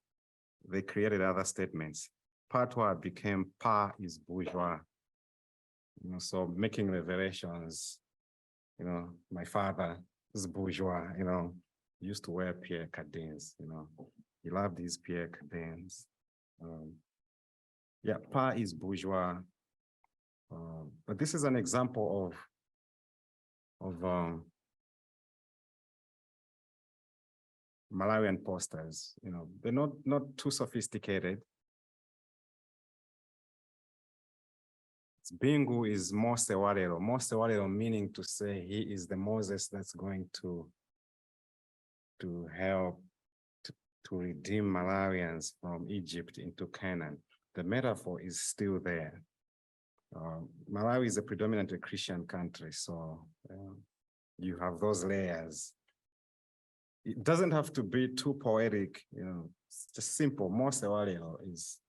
[SPEAKER 3] they created other statements. Patois became pa is bourgeois. You know, so making revelations, you know, my father is bourgeois, you know, he used to wear Pierre Cardins, you know, he loved these Pierre Cardins. Yeah, pa is bourgeois. But this is an example of Malawian posters. You know, they're not too sophisticated. Bingu is Mose Warero. Mose Warero meaning to say he is the Moses that's going to help to redeem Malawians from Egypt into Canaan. The metaphor is still there. Malawi is a predominantly Christian country, so you have those layers. It doesn't have to be too poetic, you know, it's just simple. Mose Warero is,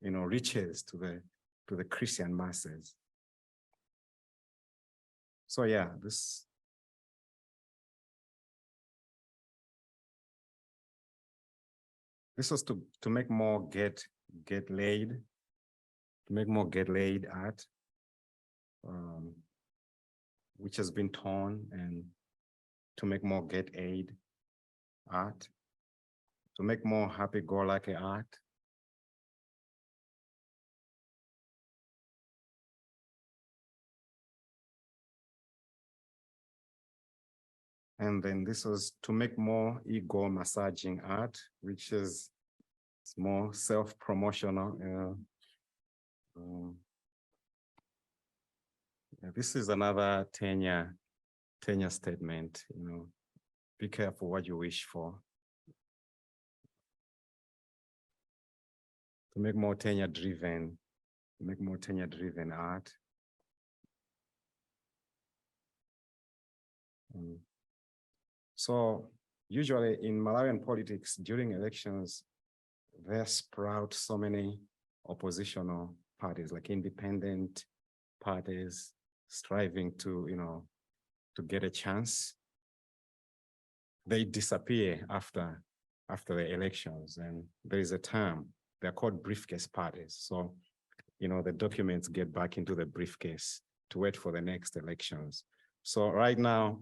[SPEAKER 3] you know, reaches to the Christian masses. So yeah, this was to make more get laid, to make more get laid art, which has been torn, and to make more get aid art, to make more happy-go-lucky art. And then this was to make more ego massaging art, which is more self-promotional. This is another tenure statement, you know, be careful what you wish for. To make more tenure-driven art. So usually in Malawian politics during elections, there sprout so many oppositional parties, like independent parties striving to, you know, to get a chance. They disappear after the elections, and there is a term, they're called briefcase parties. So, you know, the documents get back into the briefcase to wait for the next elections. So right now,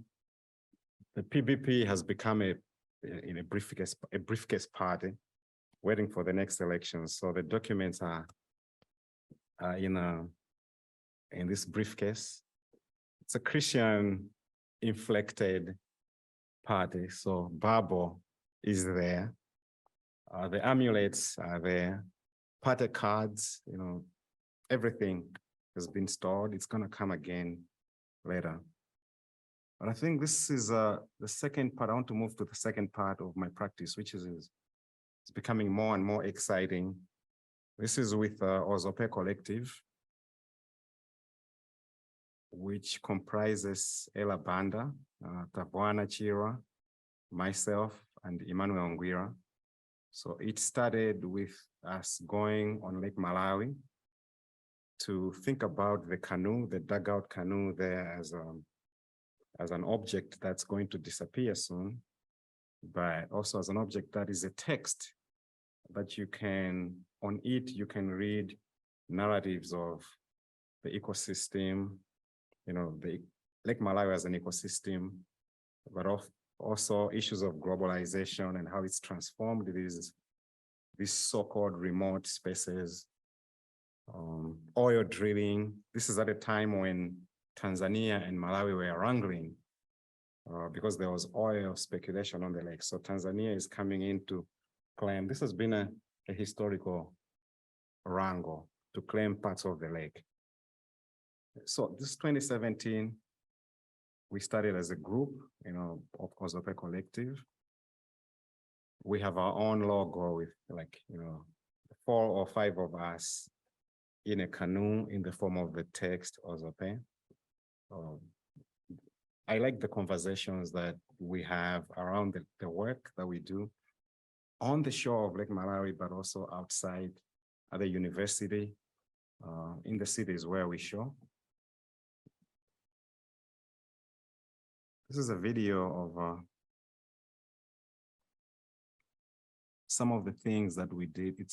[SPEAKER 3] the PBP has become a briefcase party waiting for the next elections. So the documents are in this briefcase. It's a Christian inflected party. So Babo is there. The amulets are there. Party cards, you know, everything has been stored. It's gonna come again later. But I think this is the second part. I want to move to the second part of my practice, which is it's becoming more and more exciting. This is with Ozhopé Collective, which comprises Ella Banda, Tabwana Chira, myself, and Emmanuel Ngwira. So it started with us going on Lake Malawi to think about the canoe, the dugout canoe there as an object that's going to disappear soon, but also as an object that is a text that you can, on it, you can read narratives of the ecosystem, the Lake Malawi as an ecosystem, but also issues of globalization and how it's transformed these so-called remote spaces, oil drilling. This is at a time when Tanzania and Malawi were wrangling because there was oil speculation on the lake. So Tanzania is coming in to claim, this has been a historical wrangle to claim parts of the lake. So this 2017, we started as a group, of Ozhopé Collective. We have our own logo with 4 or 5 of us in a canoe in the form of the text Ozhopé. I like the conversations that we have around the work that we do on the shore of Lake Malawi, but also outside at the university, in the cities where we show. This is a video of some of the things that we did.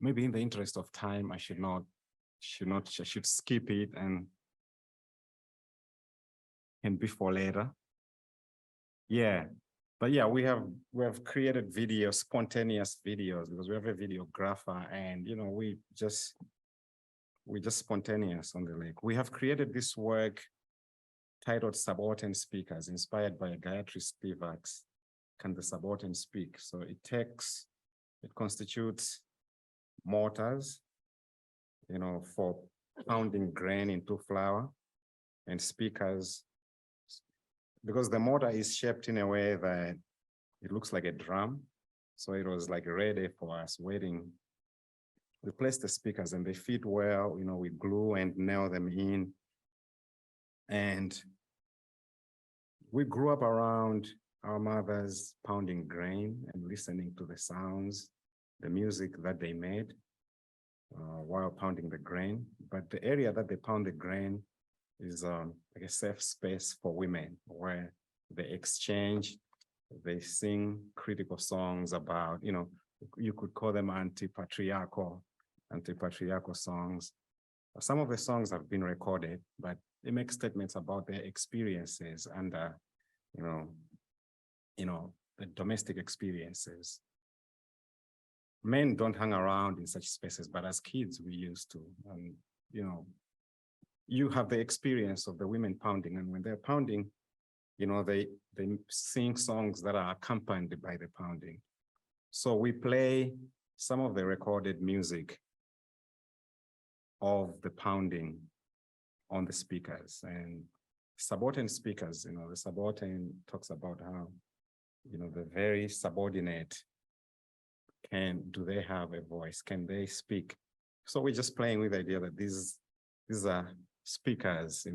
[SPEAKER 3] Maybe in the interest of time, I should skip it and be for later. Yeah. But yeah, we have created videos, spontaneous videos, because we have a videographer, and we just spontaneous on the lake. We have created this work titled Subaltern Speakers, inspired by Gayatri Spivak's Can the Subaltern Speak? So it constitutes mortars, for pounding grain into flour, and speakers, because the mortar is shaped in a way that it looks like a drum. So it was like ready for us waiting. We place the speakers and they fit well, we glue and nail them in. And we grew up around our mothers pounding grain and listening to the sounds, the music that they made while pounding the grain. But the area that they pound the grain is like a safe space for women, where they exchange, they sing critical songs about, you could call them anti-patriarchal songs. Some of the songs have been recorded, but they make statements about their experiences and, the domestic experiences. Men don't hang around in such spaces, but as kids, we used to, you have the experience of the women pounding, and when they're pounding, they sing songs that are accompanied by the pounding. So we play some of the recorded music of the pounding on the speakers. And subaltern speakers, the subaltern talks about how, the very subordinate do they have a voice? Can they speak? So we're just playing with the idea that these are speakers,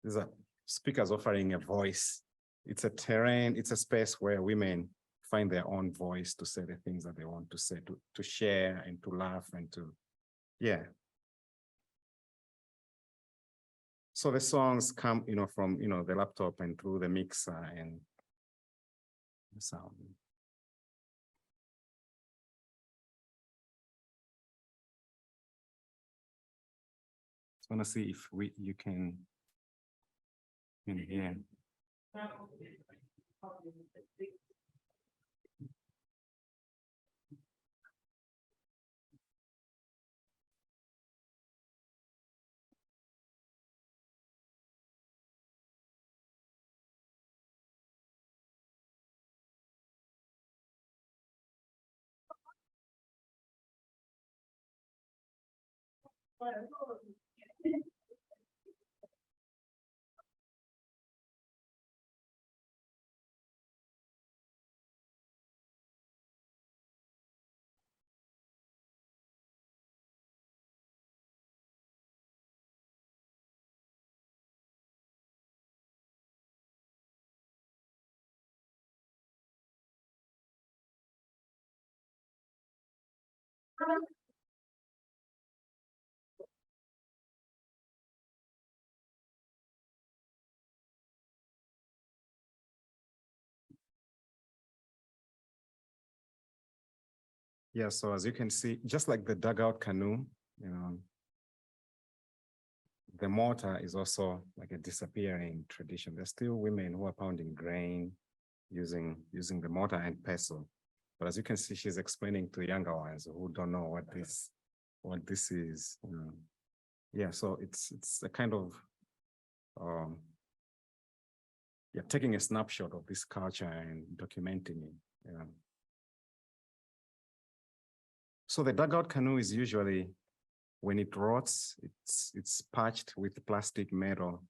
[SPEAKER 3] these are speakers offering a voice. It's a terrain, it's a space where women find their own voice to say the things that they want to say, to share and to laugh and to, yeah. So the songs come, from, the laptop and through the mixer and the sound. I want to see if you can hear. Yeah, so as you can see, just like the dugout canoe, the mortar is also like a disappearing tradition. There's still women who are pounding grain using the mortar and pestle. But as you can see, she's explaining to younger ones who don't know what this is. Yeah, so it's a kind of taking a snapshot of this culture and documenting it. Yeah. So the dugout canoe is usually, when it rots, it's patched with plastic metal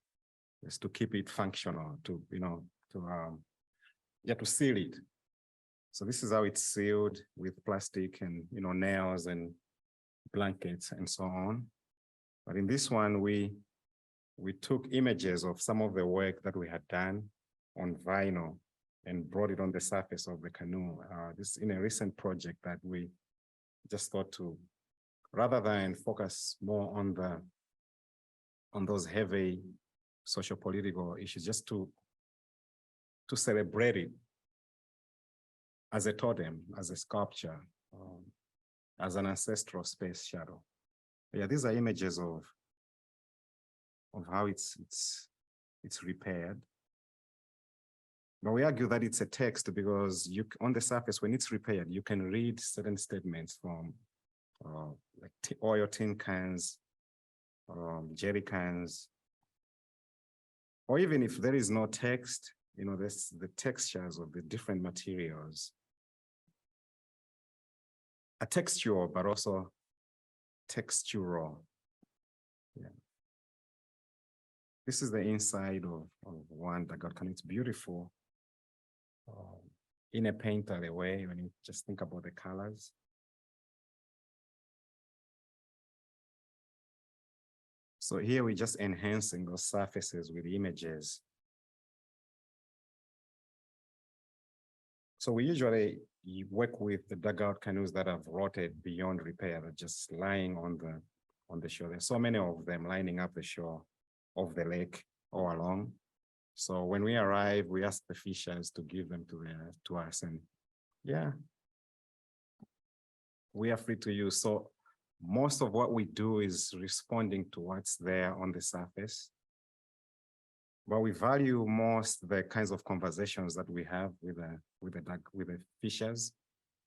[SPEAKER 3] just to keep it functional, to seal it. So this is how it's sealed, with plastic and nails and blankets and so on. But in this one, we took images of some of the work that we had done on vinyl and brought it on the surface of the canoe. This is in a recent project that we just thought to, rather than focus more on those heavy socio-political issues, just to celebrate it as a totem, as a sculpture, as an ancestral space shadow. Yeah, these are images of how it's repaired. But we argue that it's a text because on the surface, when it's repaired, you can read certain statements from like oil tin cans, jerry cans, or even if there is no text, there's the textures of the different materials. A textual, but also textural. Yeah. This is the inside of one dugout canoe. It's beautiful. In a painterly way, when you just think about the colors. So here we're just enhancing those surfaces with images. So we usually work with the dugout canoes that have rotted beyond repair, that just lying on the shore. There's so many of them lining up the shore of the lake all along. So when we arrive, we ask the fishers to give them to us, and yeah, we are free to use. So most of what we do is responding to what's there on the surface, but we value most the kinds of conversations that we have with the fishers,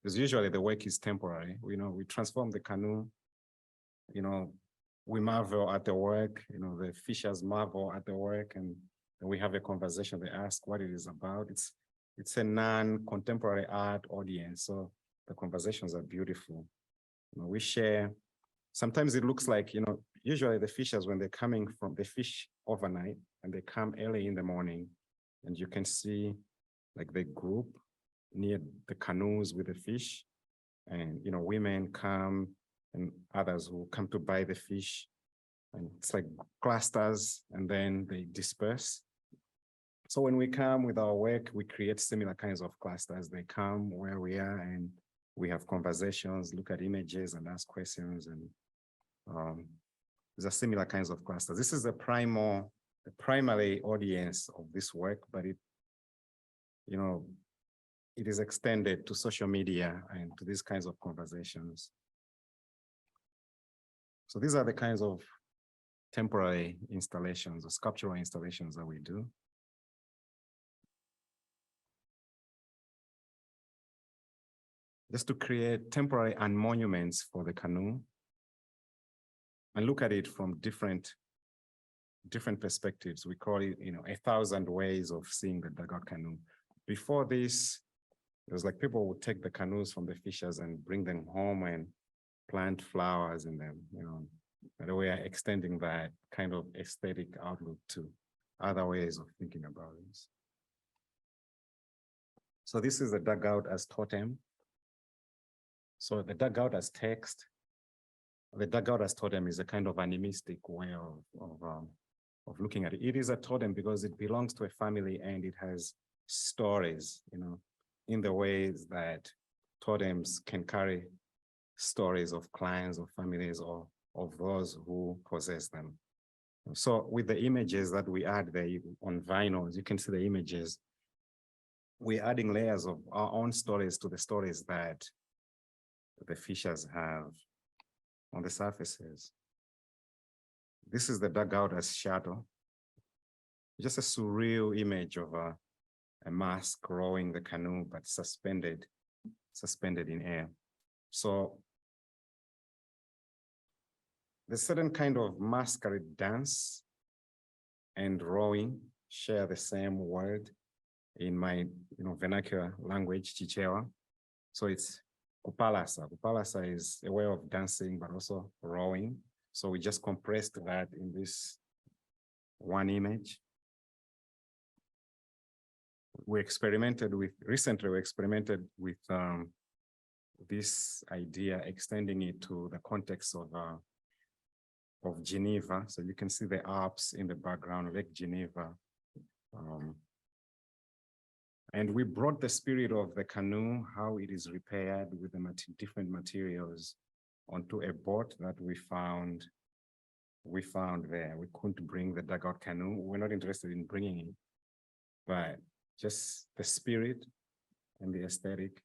[SPEAKER 3] because usually the work is temporary. We transform the canoe. We marvel at the work. The fishers marvel at the work, and we have a conversation. They ask what it is about. It's a non-contemporary art audience, so the conversations are beautiful. We share. Sometimes it looks like, usually the fishers, when they're coming from, they fish overnight and they come early in the morning, and you can see like the group near the canoes with the fish, and women come and others who come to buy the fish, and it's like clusters, and then they disperse. So when we come with our work, we create similar kinds of clusters. They come where we are and we have conversations, look at images and ask questions, and these are similar kinds of clusters. This is the primary audience of this work, but it is extended to social media and to these kinds of conversations. So these are the kinds of temporary installations or sculptural installations that we do. Just to create temporary monuments for the canoe and look at it from different perspectives. We call it, 1,000 ways of seeing the dugout canoe. Before this, it was like people would take the canoes from the fishers and bring them home and plant flowers in them, and we are extending that kind of aesthetic outlook to other ways of thinking about this. So this is the dugout as totem. So the dugout as text. The dugout as totem is a kind of animistic way of looking at it. It is a totem because it belongs to a family and it has stories, in the ways that totems can carry stories of clients or families or of those who possess them. So with the images that we add there on vinyls, you can see the images. We're adding layers of our own stories to the stories that the fishers have on the surfaces. This is the dugout as shadow. Just a surreal image of a mask rowing the canoe, but suspended in air. So the certain kind of masquerade dance and rowing share the same word in my vernacular language, Chichewa. So it's kupalasa. Kupalasa is a way of dancing, but also rowing. So we just compressed that in this one image. Recently we experimented with this idea, extending it to the context of Geneva. So you can see the Alps in the background, Lake Geneva. And we brought the spirit of the canoe, how it is repaired with the different materials, onto a boat that we found there. We couldn't bring the dugout canoe. We're not interested in bringing it, but just the spirit and the aesthetic,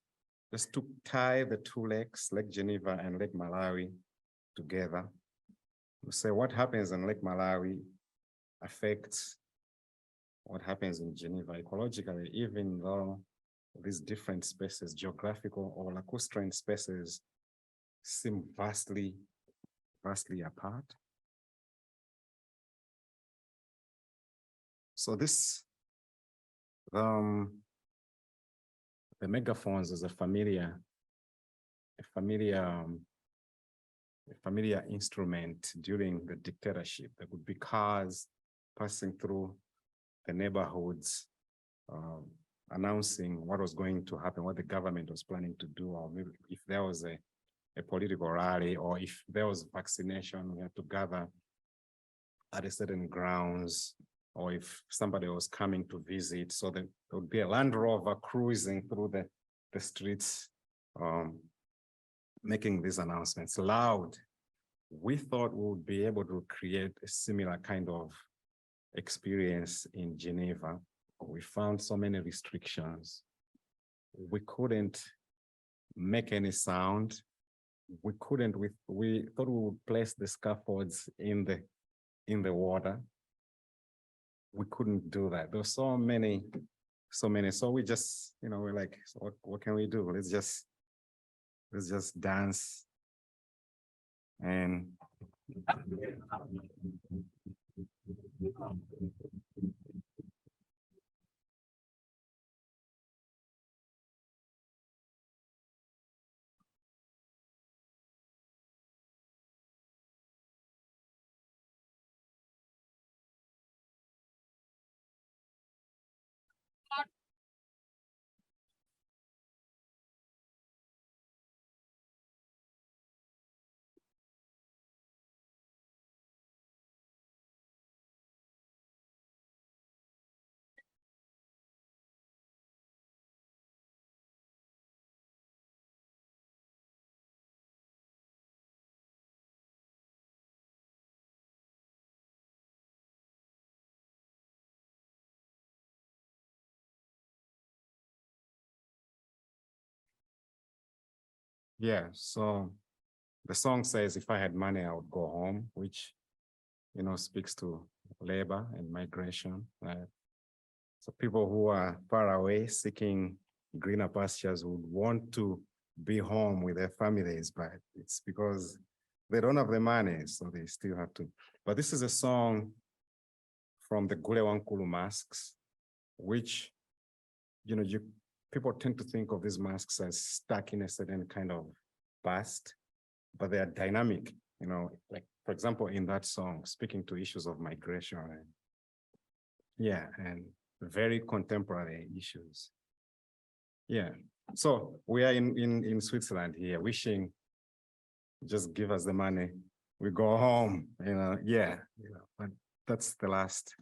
[SPEAKER 3] just to tie the two lakes, Lake Geneva and Lake Malawi, together. We say what happens in Lake Malawi affects what happens in Geneva ecologically, even though these different spaces, geographical or lacustrine spaces, seem vastly apart. So this, the megaphones is a familiar instrument during the dictatorship. There would be cars passing through the neighborhoods, announcing what was going to happen, what the government was planning to do, or maybe if there was a political rally, or if there was vaccination, we had to gather at a certain grounds, or if somebody was coming to visit. So there would be a Land Rover cruising through the streets, making these announcements loud. We thought we would be able to create a similar kind of experience in Geneva. We found so many restrictions. We couldn't make any sound. We thought we would place the scaffolds in the water. We couldn't do that. There were so many. So we just, we're like, so what can we do? Let's just dance. And yeah, so the song says, if I had money, I would go home, which, speaks to labor and migration. So people who are far away seeking greener pastures would want to be home with their families, but it's because they don't have the money, so they still have to. But this is a song from the Gule Wankulu masks, which, people tend to think of these masks as stuck in a certain kind of past, but they are dynamic, like, for example, in that song, speaking to issues of migration, and very contemporary issues. Yeah, so we are in Switzerland here, wishing, just give us the money, we go home, but that's the last